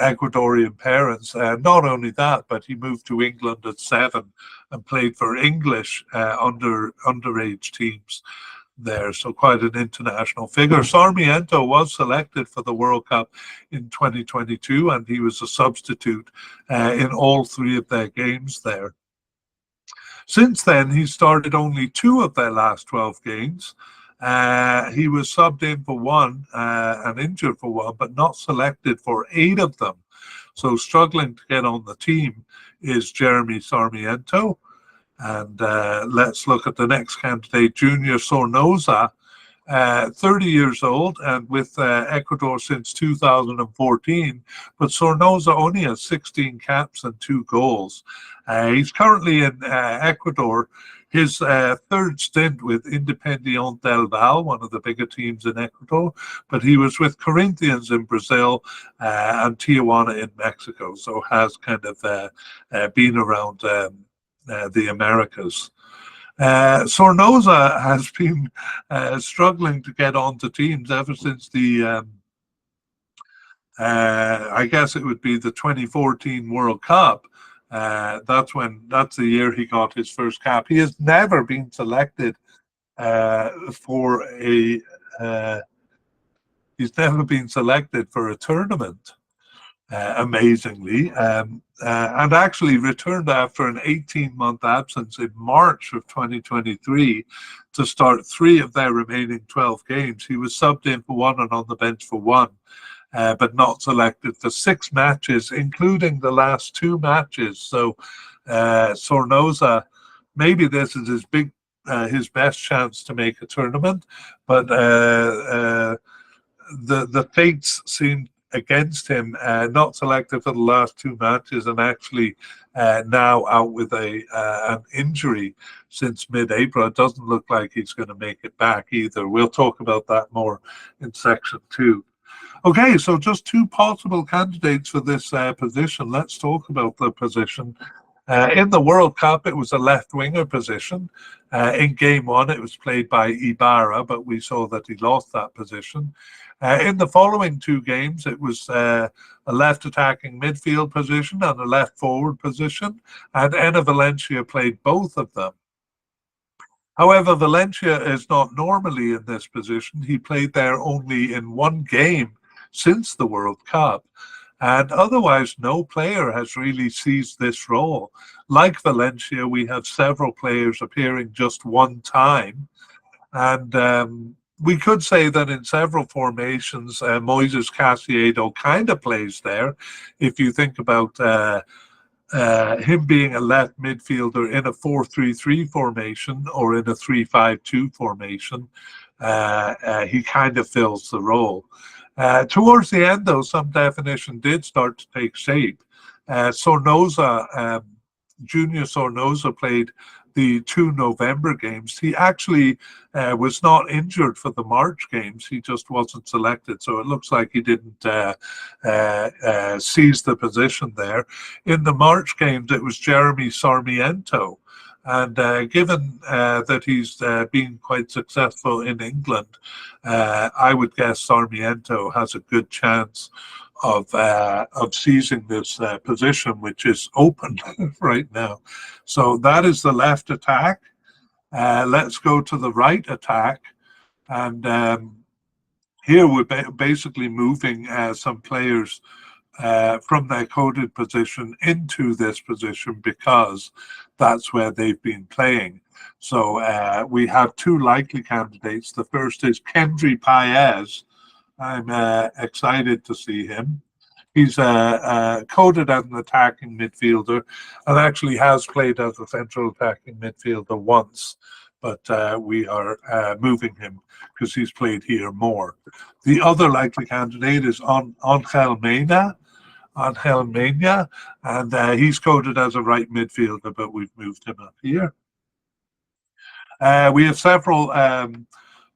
Ecuadorian parents. Not only that, but he moved to England at 7 and played for English underage teams there. So quite an international figure. Sarmiento was selected for the World Cup in 2022, and he was a substitute in all 3 of their games there. Since then, he started only 2 of their last 12 games. He was subbed in for 1 and injured for 1, but not selected for 8 of them. So struggling to get on the team is Jeremy Sarmiento. And let's look at the next candidate, Junior Sornosa. 30 years old and with Ecuador since 2014. But Sornosa only has 16 caps and 2 goals. He's currently in Ecuador. His third stint with Independiente del Valle, one of the bigger teams in Ecuador, but he was with Corinthians in Brazil and Tijuana in Mexico, so has kind of been around the Americas. Sornosa has been struggling to get onto teams ever since I guess it would be the 2014 World Cup. That's the year he got his first cap. He has never been selected for a. He's never been selected for a tournament. Amazingly, and actually returned after an 18-month absence in March of 2023 to start 3 of their remaining 12 games. He was subbed in for 1 and on the bench for 1, but not selected for 6 matches, including the last 2 matches. So Sornosa, maybe this is his best chance to make a tournament, but the fates seem against him, not selected for the last 2 matches, and actually now out with an injury since mid-April. It doesn't look like he's going to make it back either. We'll talk about that more in section 2. Okay, so just 2 possible candidates for this position. Let's talk about the position. In the World Cup, it was a left winger position. In game 1, it was played by Ibarra, but we saw that he lost that position. In the following 2 games, it was a left attacking midfield position and a left forward position, and Enna Valencia played both of them. However, Valencia is not normally in this position. He played there only in 1 game since the World Cup, and otherwise no player has really seized this role. Like Valencia, we have several players appearing just 1 time, and we could say that in several formations, Moises Caicedo kind of plays there. If you think about him being a left midfielder in a 4-3-3 formation or in a 3-5-2 formation, he kind of fills the role. Towards the end, though, some definition did start to take shape. Sornosa, Junior Sornosa played the 2 November games. He actually was not injured for the March games. He just wasn't selected. So it looks like he didn't seize the position there. In the March games, it was Jeremy Sarmiento. And given that he's been quite successful in England, I would guess Sarmiento has a good chance of seizing this position, which is open right now. So that is the left attack. Let's go to the right attack. And here we're basically moving some players from their coded position into this position because that's where they've been playing. So we have 2 likely candidates. The first is Kendry Paez. I'm excited to see him. He's coded as an attacking midfielder and actually has played as a central attacking midfielder once, but we are moving him because he's played here more. The other likely candidate is Angel Mena, and he's coded as a right midfielder, but we've moved him up here. We have several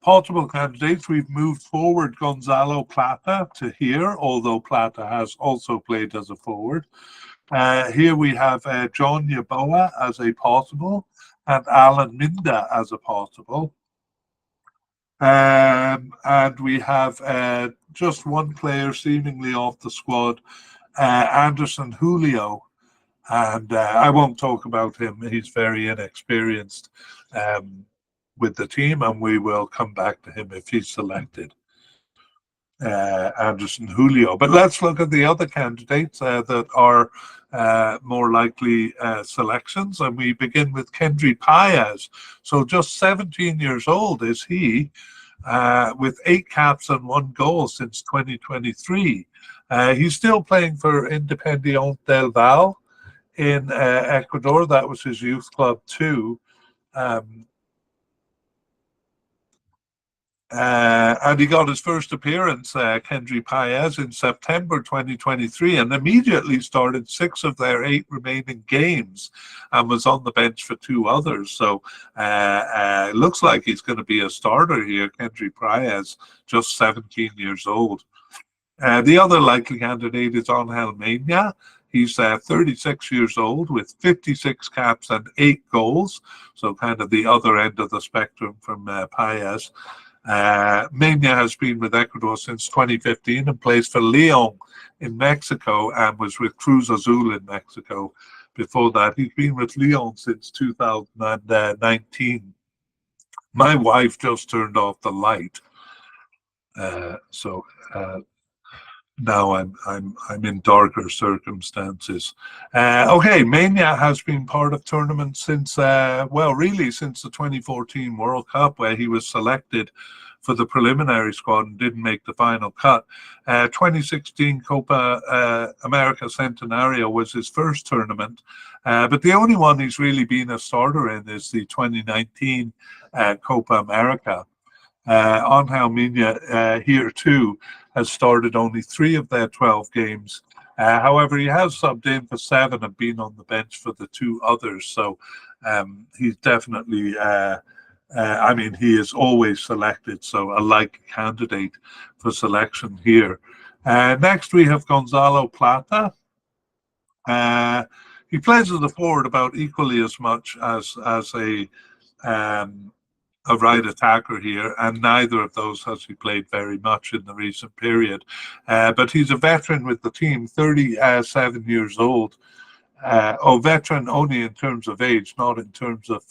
possible candidates. We've moved forward Gonzalo Plata to here, although Plata has also played as a forward. Here we have John Yeboah as a possible and Alan Minda as a possible. And we have just 1 player seemingly off the squad, Anderson Julio. And I won't talk about him. He's very inexperienced with the team, and we will come back to him if he's selected. Anderson Julio. But let's look at the other candidates that are more likely selections, and we begin with Kendry Paez. So just 17 years old is he, with 8 caps and 1 goal since 2023. He's still playing for Independiente del Valle in Ecuador. That was his youth club too. And he got his first appearance, Kendry Paez, in September 2023, and immediately started 6 of their 8 remaining games and was on the bench for 2 others. So it looks like he's going to be a starter here, Kendry Paez, just 17 years old. The other likely candidate is Angel Mena. He's 36 years old with 56 caps and 8 goals, so kind of the other end of the spectrum from Paez. Mena has been with Ecuador since 2015 and plays for Leon in Mexico and was with Cruz Azul in Mexico before that. He's been with Leon since 2019. My wife just turned off the light, so now I'm in darker circumstances. Okay, Mena has been part of tournaments since really since the 2014 World Cup, where he was selected for the preliminary squad and didn't make the final cut. 2016 Copa America Centenario was his first tournament, but the only one he's really been a starter in is the 2019 Copa America. Angel Mena here too has started only 3 of their 12 games. However, he has subbed in for 7 and been on the bench for the 2 others. So he's definitely, he is always selected. So a likely candidate for selection here. Next, we have Gonzalo Plata. He plays as a forward about equally as much as a right attacker here, and neither of those has he played very much in the recent period. But he's a veteran with the team, 37 years old. Veteran only in terms of age, not in terms of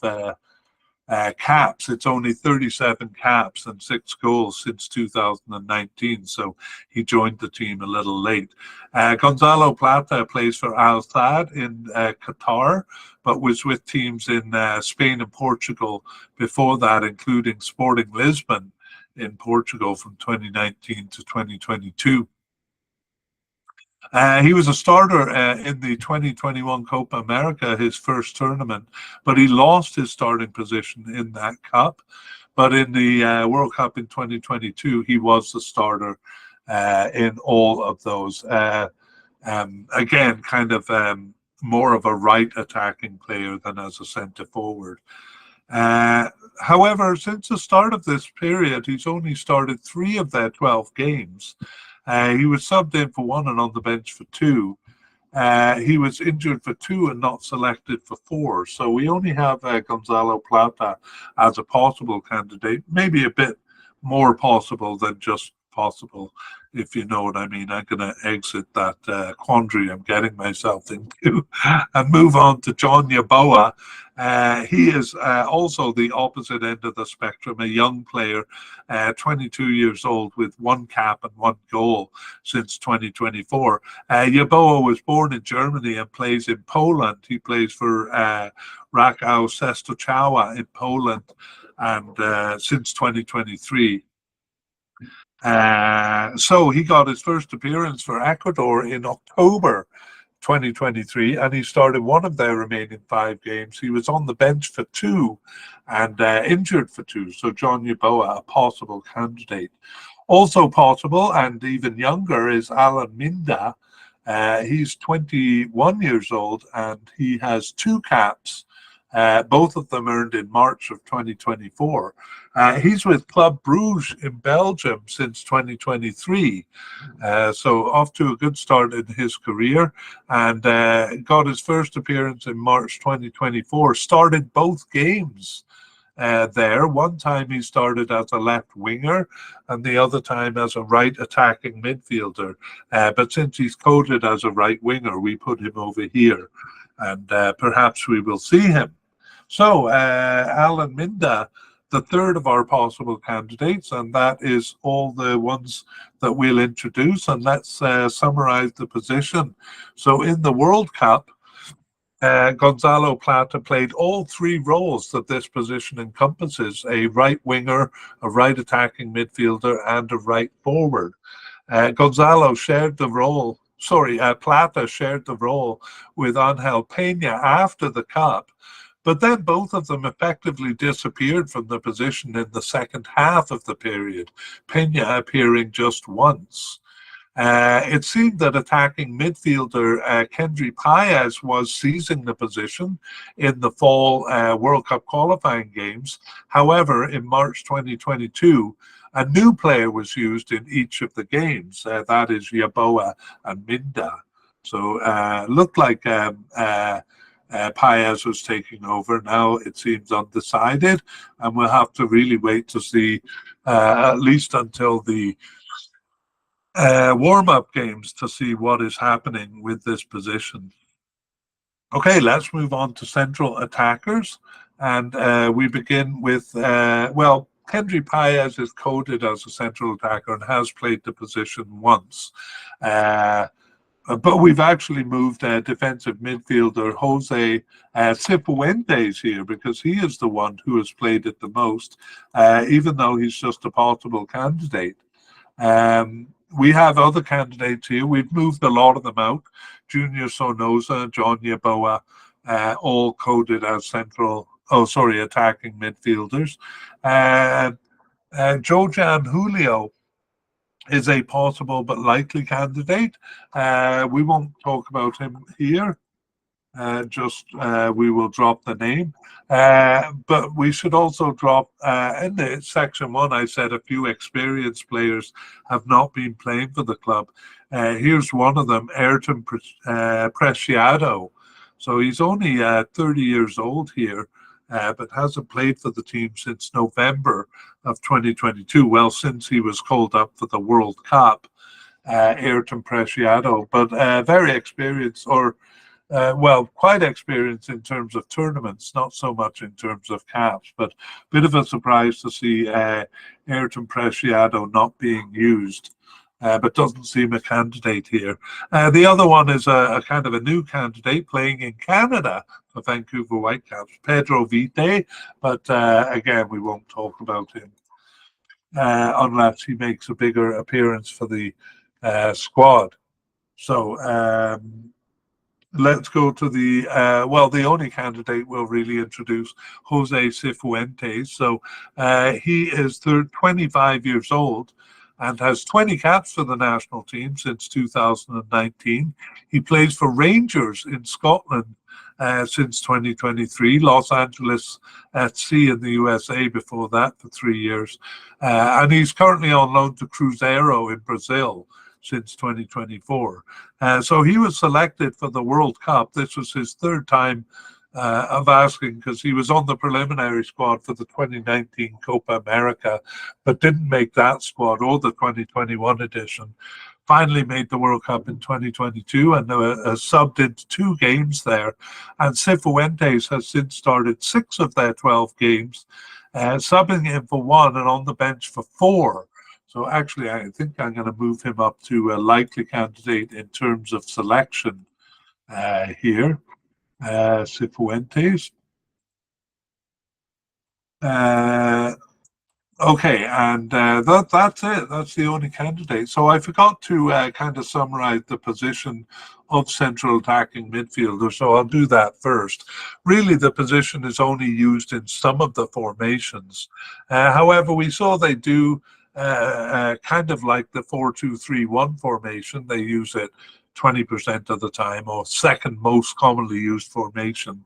caps. It's only 37 caps and 6 goals since 2019, so he joined the team a little late. Gonzalo Plata plays for Al Sadd in Qatar, but was with teams in Spain and Portugal before that, including Sporting Lisbon in Portugal from 2019 to 2022. He was a starter in the 2021 Copa America, his first tournament, but he lost his starting position in that cup. But in the World Cup in 2022, he was the starter in all of those. Again, kind of more of a right attacking player than as a centre forward. However, since the start of this period, he's only started 3 of their 12 games. He was subbed in for 1 and on the bench for 2. He was injured for 2 and not selected for 4. So we only have Gonzalo Plata as a possible candidate, maybe a bit more possible than just possible, if you know what I mean. I'm going to exit that quandary I'm getting myself into and move on to John Yeboah. He is also the opposite end of the spectrum, a young player, 22 years old with 1 cap and 1 goal since 2024. Yeboah was born in Germany and plays in Poland. He plays for Rakow Częstochowa in Poland and since 2023. So he got his first appearance for Ecuador in October 2023, and he started 1 of their remaining 5 games. He was on the bench for 2 and injured for 2. So John Yeboah, a possible candidate. Also possible and even younger is Alan Minda. He's 21 years old and he has 2 caps. Both of them earned in March of 2024. He's with Club Bruges in Belgium since 2023. So off to a good start in his career and got his first appearance in March 2024. Started both games there. One time he started as a left winger and the other time as a right attacking midfielder. But since he's coded as a right winger, we put him over here and perhaps we will see him. So Alan Minda, the third of our possible candidates, and that is all the ones that we'll introduce. And let's summarize the position. So in the World Cup, Gonzalo Plata played all 3 roles that this position encompasses: a right winger, a right attacking midfielder, and a right forward. Plata shared the role with Angel Pena after the Cup, But then both of them effectively disappeared from the position in the second half of the period, Pena appearing just once. It seemed that attacking midfielder Kendry Paez was seizing the position in the fall World Cup qualifying games. However, in March 2022, a new player was used in each of the games. That is Yaboa and Minda. So looked like Paez was taking over. Now it seems undecided, and we'll have to really wait to see at least until the warm-up games to see what is happening with this position. Okay, let's move on to central attackers. And we begin with, well, Kendry Paez is coded as a central attacker and has played the position once. But we've actually moved defensive midfielder Jose Cifuentes here because he is the one who has played it the most, even though he's just a possible candidate. We have other candidates here. We've moved a lot of them out. Junior Sornosa, John Yaboa, all coded as attacking midfielders. Jojan Julio is a possible but likely candidate. We won't talk about him here. We will drop the name. But we should also drop, in the section 1, I said a few experienced players have not been playing for the club. Here's one of them, Ayrton Preciado. So he's only 30 years old here, but hasn't played for the team since November of 2022. Well, since he was called up for the World Cup, Ayrton Preciado, but very experienced, or quite experienced in terms of tournaments, not so much in terms of caps, but a bit of a surprise to see Ayrton Preciado not being used, but doesn't seem a candidate here. The other one is a kind of a new candidate playing in Canada for Vancouver Whitecaps, Pedro Vite, but again, we won't talk about him unless he makes a bigger appearance for the squad. So, let's go to the only candidate we'll really introduce, Jose Cifuentes. So he is 25 years old and has 20 caps for the national team since 2019. He plays for Rangers in Scotland since 2023, Los Angeles FC in the USA before that for 3 years. And he's currently on loan to Cruzeiro in Brazil since 2024. So he was selected for the World Cup. This was his third time of asking because he was on the preliminary squad for the 2019 Copa America, but didn't make that squad or the 2021 edition. Finally made the World Cup in 2022 and subbed into 2 games there. And Cifuentes has since started 6 of their 12 games, subbing in for 1 and on the bench for 4. So actually, I think I'm going to move him up to a likely candidate in terms of selection here, Cifuentes. Okay, and that's it. That's the only candidate. So I forgot to kind of summarize the position of central attacking midfielder, so I'll do that first. Really, the position is only used in some of the formations. However, we saw they do kind of like the 4-2-3-1 formation. They use it 20% of the time, or second most commonly used formation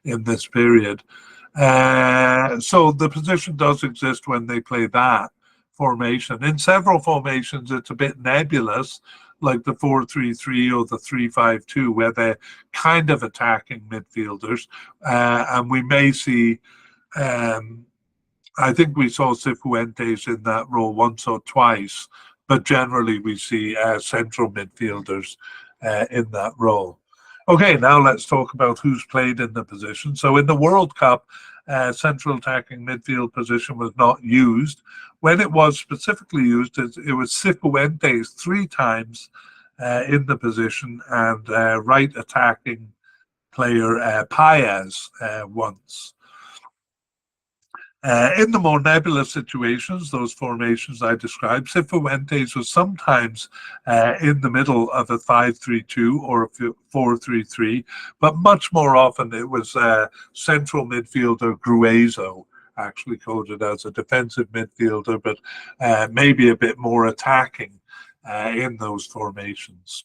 in this period. So the position does exist when they play that formation. In several formations, it's a bit nebulous, like the 4-3-3 or the 3-5-2, where they're kind of attacking midfielders. And we may see, I think we saw Cifuentes in that role once or twice, but generally we see central midfielders in that role. Okay, now let's talk about who's played in the position. So in the World Cup, central attacking midfield position was not used. When it was specifically used, it was Cifuentes 3 times in the position and right attacking player Paez once. In the more nebulous situations, those formations I described, Cifuentes was sometimes in the middle of a 5-3-2 or a 4-3-3, but much more often it was central midfielder Gruezo, actually coded as a defensive midfielder, but maybe a bit more attacking in those formations.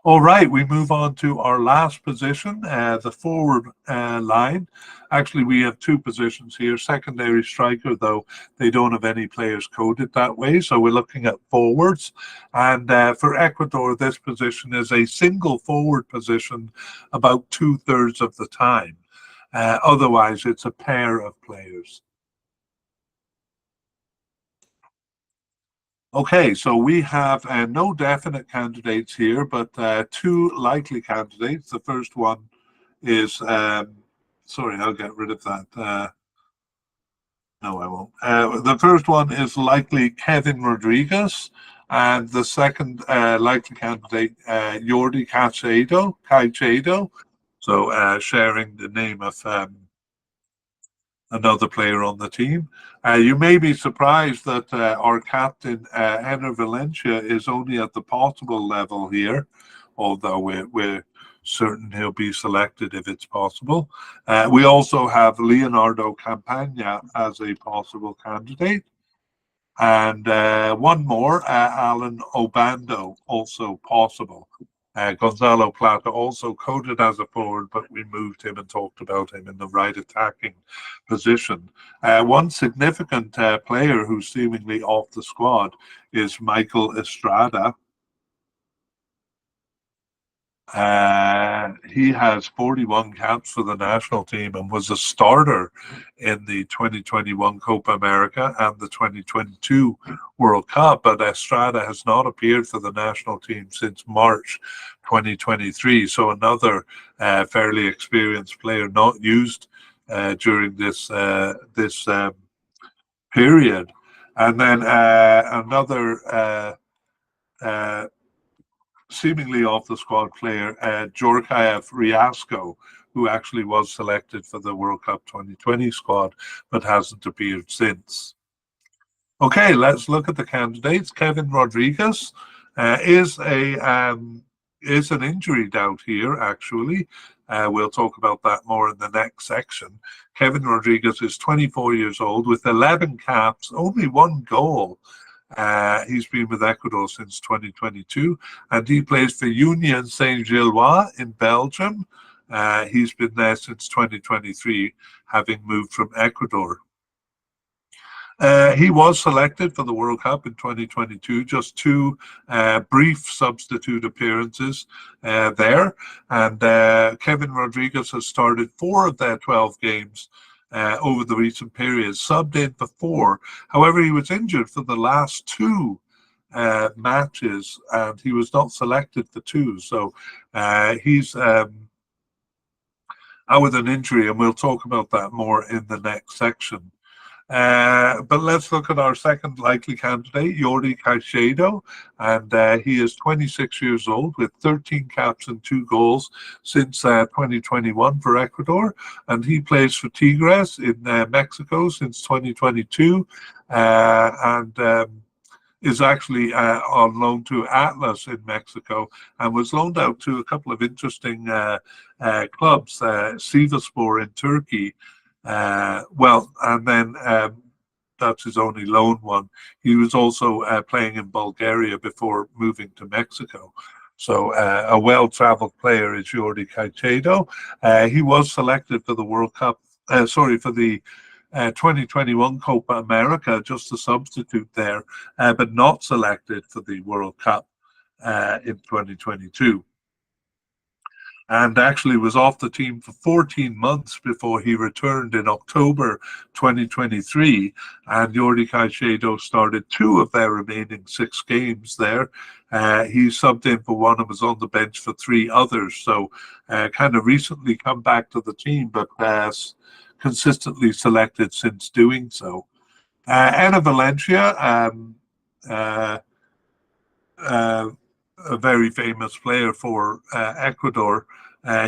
All right, we move on to our last position, the forward line. Actually, we have two positions here. Secondary striker, though, they don't have any players coded that way. So we're looking at forwards. And for Ecuador, this position is a single forward position about 2/3 of the time. Otherwise, it's a pair of players. Okay, so we have no definite candidates here, but two likely candidates. The first one is, sorry, I'll get rid of that. No, I won't. The first one is likely Kevin Rodriguez, and the second likely candidate, Jordi Caicedo. So sharing the name of another player on the team. You may be surprised that our captain, Enner Valencia, is only at the possible level here, although we're certain he'll be selected if it's possible. We also have Leonardo Campagna as a possible candidate. And one more, Alan Obando, also possible. Gonzalo Plata also coded as a forward, but we moved him and talked about him in the right attacking position. One significant player who's seemingly off the squad is Michael Estrada. He has 41 caps for the national team and was a starter in the 2021 Copa America and the 2022 World Cup. But Estrada has not appeared for the national team since March 2023. So another fairly experienced player not used during this period. And then another seemingly off the squad player, Djorkaeff Riasco, who actually was selected for the World Cup 2020 squad, but hasn't appeared since. Okay, let's look at the candidates. Kevin Rodriguez is an injury doubt here, actually. We'll talk about that more in the next section. Kevin Rodriguez is 24 years old with 11 caps, only one goal. He's been with Ecuador since 2022, and he plays for Union Saint-Gilloise in Belgium. He's been there since 2023, having moved from Ecuador. He was selected for the World Cup in 2022, just two brief substitute appearances there. And Kevin Rodriguez has started 4 of their 12 games over the recent period, subbed in for 4. However, he was injured for the last 2 matches, and he was not selected for 2. So he's out with an injury, and we'll talk about that more in the next section. But let's look at our second likely candidate, Jordi Caicedo, and he is 26 years old with 13 caps and 2 goals since 2021 for Ecuador, and he plays for Tigres in Mexico since 2022, and is actually on loan to Atlas in Mexico, and was loaned out to a couple of interesting clubs, Sivasspor in Turkey. And then that's his only loan one. He was also playing in Bulgaria before moving to Mexico. So a well-traveled player is Jordi Caicedo. He was selected for the World Cup, for the 2021 Copa America, just a substitute there, but not selected for the World Cup in 2022. And actually was off the team for 14 months before he returned in October 2023. And Jordi Caicedo started 2 of their remaining 6 games there. He subbed in for 1 and was on the bench for 3 others. So kind of recently come back to the team, but consistently selected since doing so. Enner Valencia, a very famous player for Ecuador,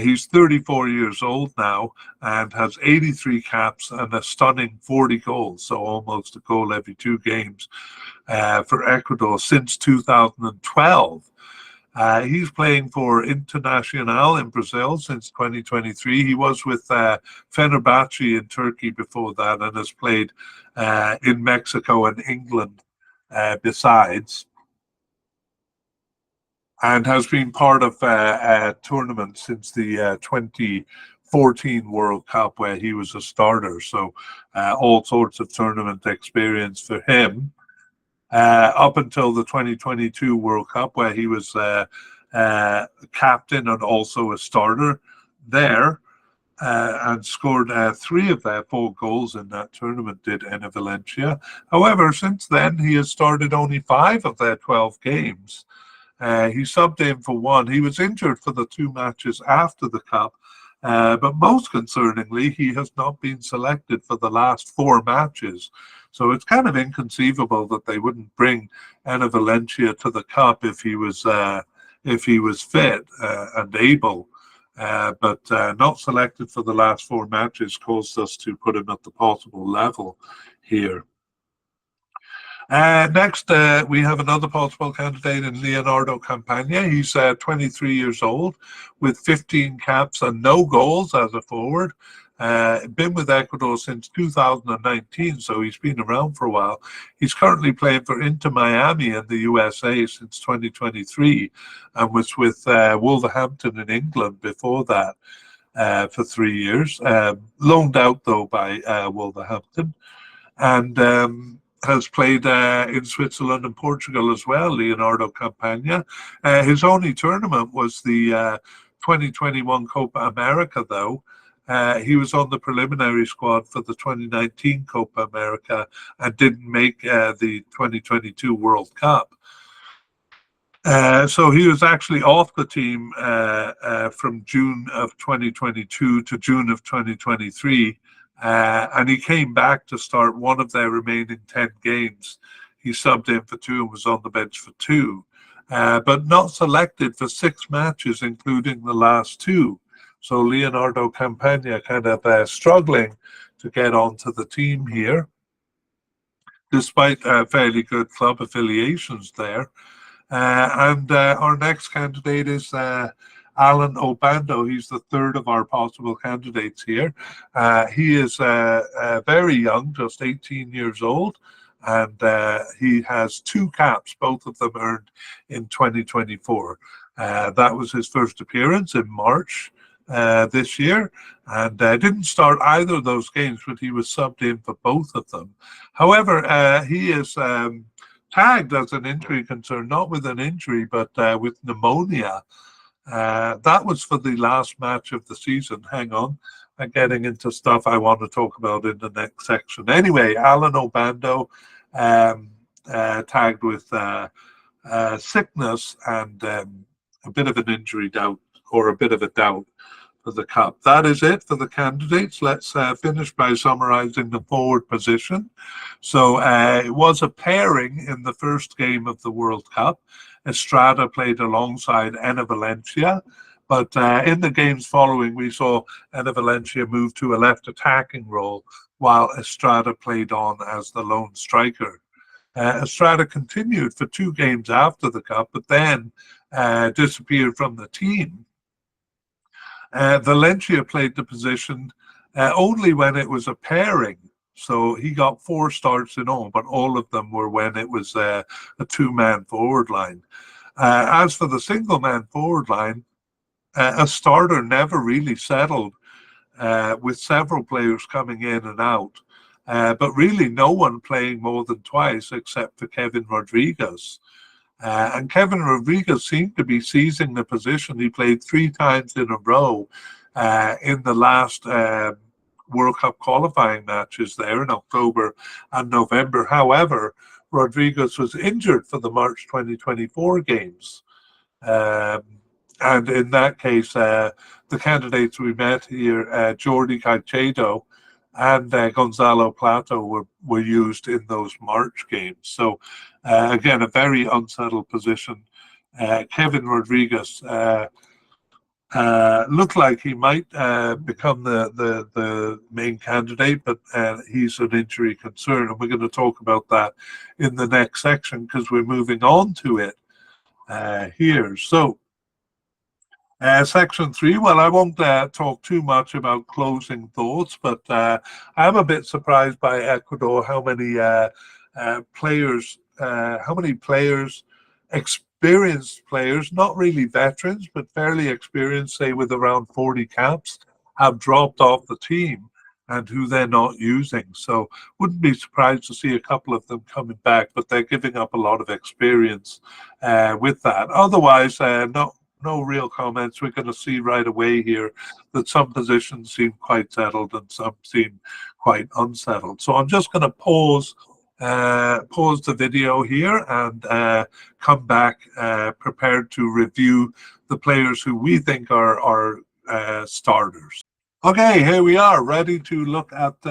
He's 34 years old now and has 83 caps and a stunning 40 goals, so almost a goal every 2 games for Ecuador since 2012. He's playing for Internacional in Brazil since 2023. He was with Fenerbahce in Turkey before that and has played in Mexico and England besides, and has been part of a tournament since the 2014 World Cup where he was a starter. So all sorts of tournament experience for him. Up until the 2022 World Cup where he was captain and also a starter there. And scored 3 of their 4 goals in that tournament, did Enner Valencia. However, since then, he has started only 5 of their 12 games. He subbed in for 1. He was injured for the 2 matches after the Cup, but most concerningly, he has not been selected for the last 4 matches. So it's kind of inconceivable that they wouldn't bring Enner Valencia to the Cup if he was fit and able. But not selected for the last 4 matches caused us to put him at the possible level here. Next, we have another possible candidate in Leonardo Campagna. He's 23 years old with 15 caps and no goals as a forward. Been with Ecuador since 2019, so he's been around for a while. He's currently playing for Inter Miami in the USA since 2023 and was with Wolverhampton in England before that for 3 years. Loaned out, though, by Wolverhampton. And has played in Switzerland and Portugal as well, Leonardo Campagna. His only tournament was the 2021 Copa America, though. He was on the preliminary squad for the 2019 Copa America and didn't make the 2022 World Cup. So he was actually off the team from June of 2022 to June of 2023. And he came back to start one of their remaining 10 games. He subbed in for 2 and was on the bench for 2, but not selected for 6 matches, including the last 2. So Leonardo Campagna kind of struggling to get onto the team here, despite fairly good club affiliations there. And our next candidate is Alan Obando. He's the 3rd of our possible candidates here. He is very young, just 18 years old, and he has 2 caps, both of them earned in 2024. That was his first appearance in March this year, and didn't start either of those games, but he was subbed in for both of them. However, he is tagged as an injury concern, not with an injury, but with pneumonia. That was for the last match of the season. Hang on, I'm getting into stuff I want to talk about in the next section. Anyway, Alan Obando tagged with sickness and a bit of an injury doubt, or a bit of a doubt for the Cup. That is it for the candidates. Let's finish by summarizing the forward position. So it was a pairing in the first game of the World Cup. Estrada played alongside Enner Valencia, but in the games following, we saw Enner Valencia move to a left attacking role, while Estrada played on as the lone striker. Estrada continued for 2 games after the Cup, but then disappeared from the team. Valencia played the position only when it was a pairing. So he got 4 starts in all, but all of them were when it was a 2-man forward line. As for the single-man forward line, a starter never really settled, with several players coming in and out. But really no one playing more than twice except for Kevin Rodriguez. And Kevin Rodriguez seemed to be seizing the position. He played 3 times in a row in the last World Cup qualifying matches there in October and November. However, Rodriguez was injured for the March 2024 games. And in that case, the candidates we met here, Jordi Caicedo and Gonzalo Plato, were used in those March games. So again, a very unsettled position. Kevin Rodriguez look like he might become the main candidate, but he's an injury concern, and we're going to talk about that in the next section because we're moving on to it here. So, section 3. Well, I won't talk too much about closing thoughts, but I'm a bit surprised by Ecuador how many players, experienced players, not really veterans, but fairly experienced, say with around 40 caps, have dropped off the team and who they're not using. So wouldn't be surprised to see a couple of them coming back, but they're giving up a lot of experience with that. Otherwise, no real comments. We're going to see right away here that some positions seem quite settled and some seem quite unsettled. So I'm just going to pause the video here and come back prepared to review the players who we think are starters. Okay, here we are, ready to look at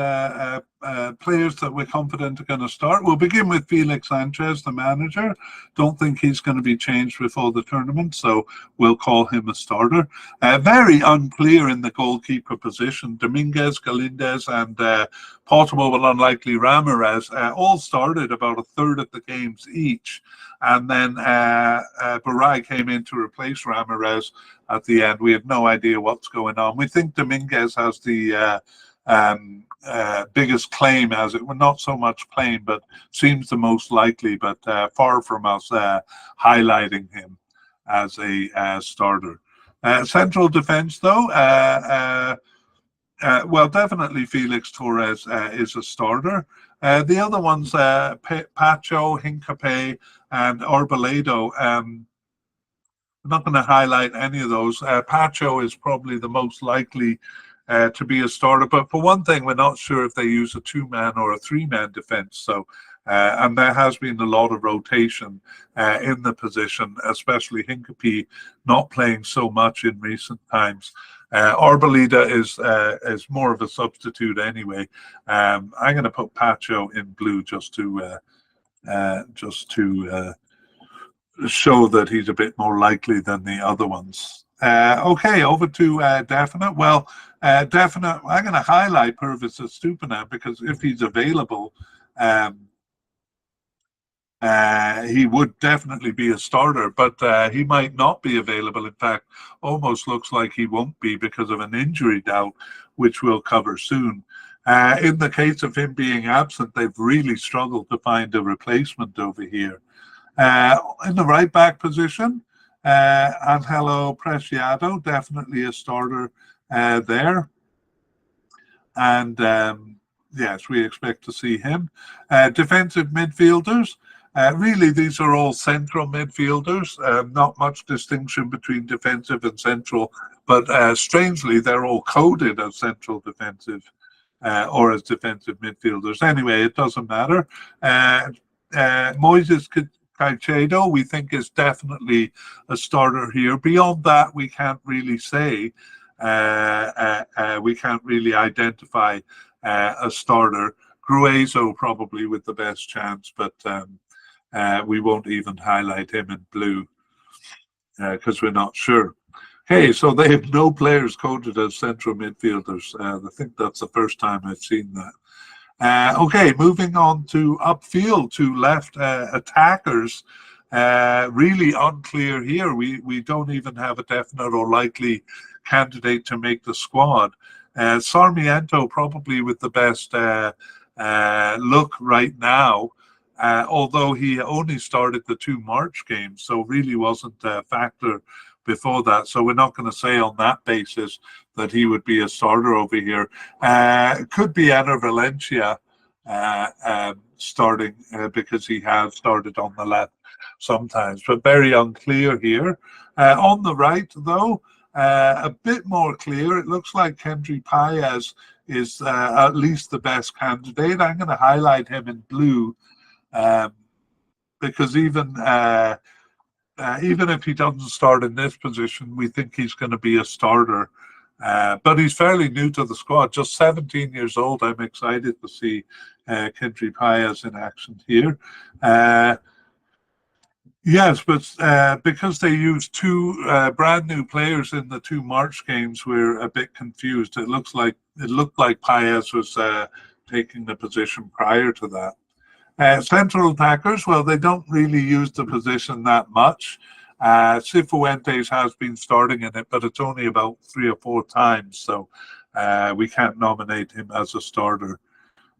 players that we're confident are going to start. We'll begin with Felix Sanchez, the manager. Don't think he's going to be changed before the tournament, so we'll call him a starter. Very unclear in the goalkeeper position. Dominguez, Galindez, and possible but unlikely Ramirez all started about a third of the games each. And then Barai came in to replace Ramirez at the end. We have no idea what's going on. We think Dominguez has the biggest claim, as it were, not so much claim, but seems the most likely, but far from us highlighting him as a starter. Central defense, though, well, definitely Felix Torres is a starter. The other ones, Pacho, Hincapié, and Arboleda. I'm not going to highlight any of those. Pacho is probably the most likely to be a starter, but for one thing, we're not sure if they use a 2-man or a 3-man defense. So, and there has been a lot of rotation in the position, especially Hincapié not playing so much in recent times. Arboleda is more of a substitute anyway. I'm going to put Pacho in blue just to show that he's a bit more likely than the other ones. Okay, over to Definite. Well, Definite, I'm going to highlight Purvis Estupiñán because if he's available, he would definitely be a starter, but he might not be available. In fact, almost looks like he won't be because of an injury doubt, which we'll cover soon. In the case of him being absent, they've really struggled to find a replacement over here. In the right back position, Angelo Preciado, definitely a starter there. And yes, we expect to see him. Defensive midfielders, really these are all central midfielders, not much distinction between defensive and central, but strangely they're all coded as central defensive or as defensive midfielders. Anyway, it doesn't matter. Moises Caicedo, we think, is definitely a starter here. Beyond that, we can't really say. We can't really identify a starter. Gruezo probably with the best chance, but we won't even highlight him in blue because we're not sure. Okay, so they have no players coded as central midfielders. I think that's the first time I've seen that. Okay, moving on to upfield, to left attackers. Really unclear here. We don't even have a definite or likely candidate to make the squad. Sarmiento probably with the best look right now, although he only started the 2 March games, so really wasn't a factor before that. So we're not going to say on that basis that he would be a starter over here. Could be Ener Valencia starting because he has started on the left sometimes, but very unclear here. On the right, though, a bit more clear. It looks like Kendry Paez is at least the best candidate. I'm going to highlight him in blue because even if he doesn't start in this position, we think he's going to be a starter. But he's fairly new to the squad, just 17 years old. I'm excited to see Kendry Paez in action here. Yes, but because they used two brand new players in the two March games, we're a bit confused. It looked like Paez was taking the position prior to that. Central attackers, well, they don't really use the position that much. Cifuentes has been starting in it, but it's only about 3 or 4 times, so we can't nominate him as a starter.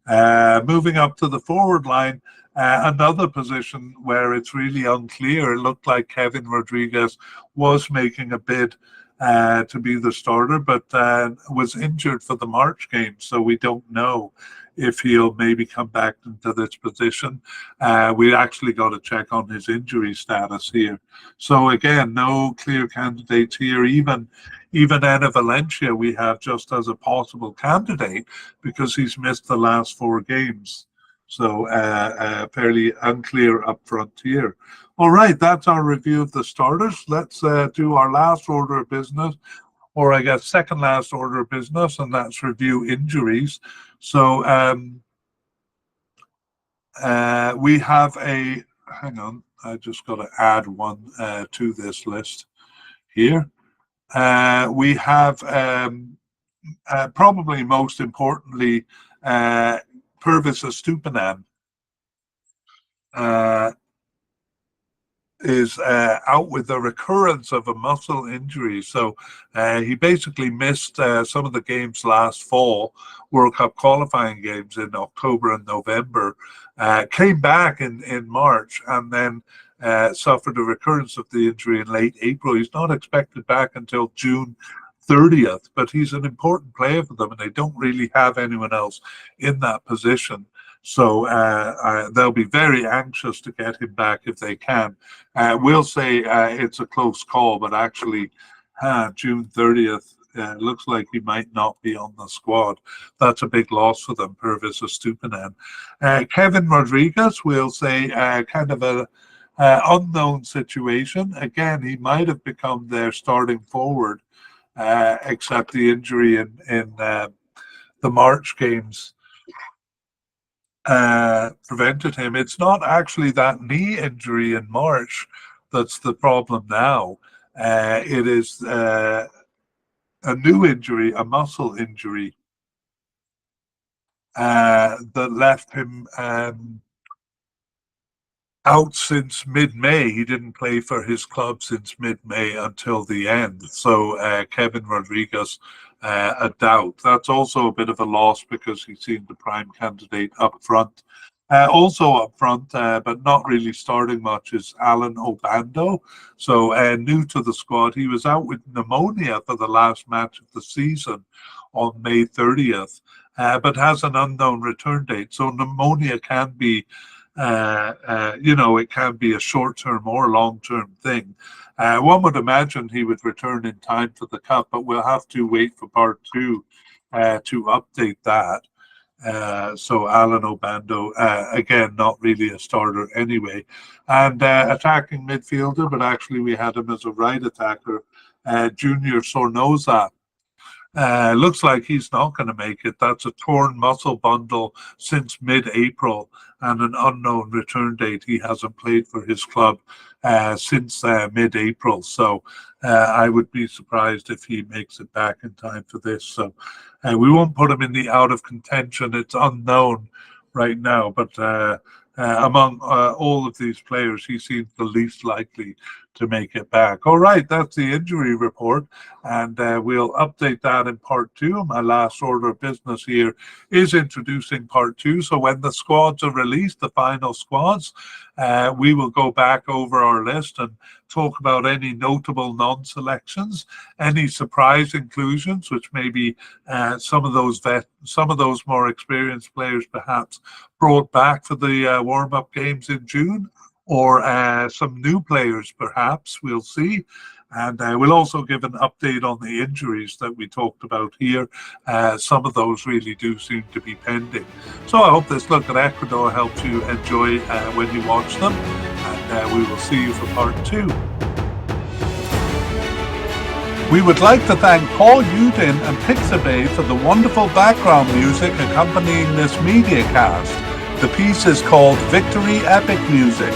Moving up to the forward line, another position where it's really unclear. It looked like Kevin Rodriguez was making a bid to be the starter, but was injured for the March game, so we don't know if he'll maybe come back into this position. We actually got to check on his injury status here. So again, no clear candidates here. Even Enna Valencia we have just as a possible candidate because he's missed the last 4 games. So fairly unclear up front here. All right, that's our review of the starters. Let's do our last order of business, or I guess second last order of business, and that's review injuries. So we have hang on, I just got to add one to this list here. We have probably most importantly, Pervis Estupinan is out with a recurrence of a muscle injury. So he basically missed some of the games last fall, World Cup qualifying games in October and November, came back in March, and then suffered a recurrence of the injury in late April. He's not expected back until June 30th, but he's an important player for them, and they don't really have anyone else in that position. So they'll be very anxious to get him back if they can. We'll say it's a close call, but actually June 30th, looks like he might not be on the squad. That's a big loss for them, Pervis Estupinan. Kevin Rodriguez, we'll say kind of a unknown situation. Again, he might have become their starting forward, except the injury in the March games prevented him. It's not actually that knee injury in March that's the problem now. It is a new injury, a muscle injury that left him out since mid-May. He didn't play for his club since mid-May until the end. So Kevin Rodriguez, a doubt. That's also a bit of a loss because he seemed the prime candidate up front. Also up front, but not really starting much, is Alan Obando. So new to the squad. He was out with pneumonia for the last match of the season on May 30th, but has an unknown return date. So pneumonia can be it can be a short-term or long-term thing. One would imagine he would return in time for the Cup, but we'll have to wait for part 2 to update that. So Alan Obando, again, not really a starter anyway. And attacking midfielder, but actually we had him as a right attacker, Junior Sornosa. Looks like he's not going to make it. That's a torn muscle bundle since mid-April and an unknown return date. He hasn't played for his club since mid-April. So I would be surprised if he makes it back in time for this. So we won't put him in the out of contention. It's unknown right now, but among all of these players, he seems the least likely to make it back. All right, that's the injury report, and we'll update that in part 2. My last order of business here is introducing part 2. So when the squads are released, the final squads, we will go back over our list and talk about any notable non-selections, any surprise inclusions, which maybe some of those more experienced players perhaps brought back for the warm-up games in June, or some new players perhaps, we'll see. And we'll also give an update on the injuries that we talked about here. Some of those really do seem to be pending. So I hope this look at Ecuador helps you enjoy when you watch them. And we will see you for part 2. We would like to thank Paul Udin and Pixabay for the wonderful background music accompanying this mediacast. The piece is called Victory Epic Music.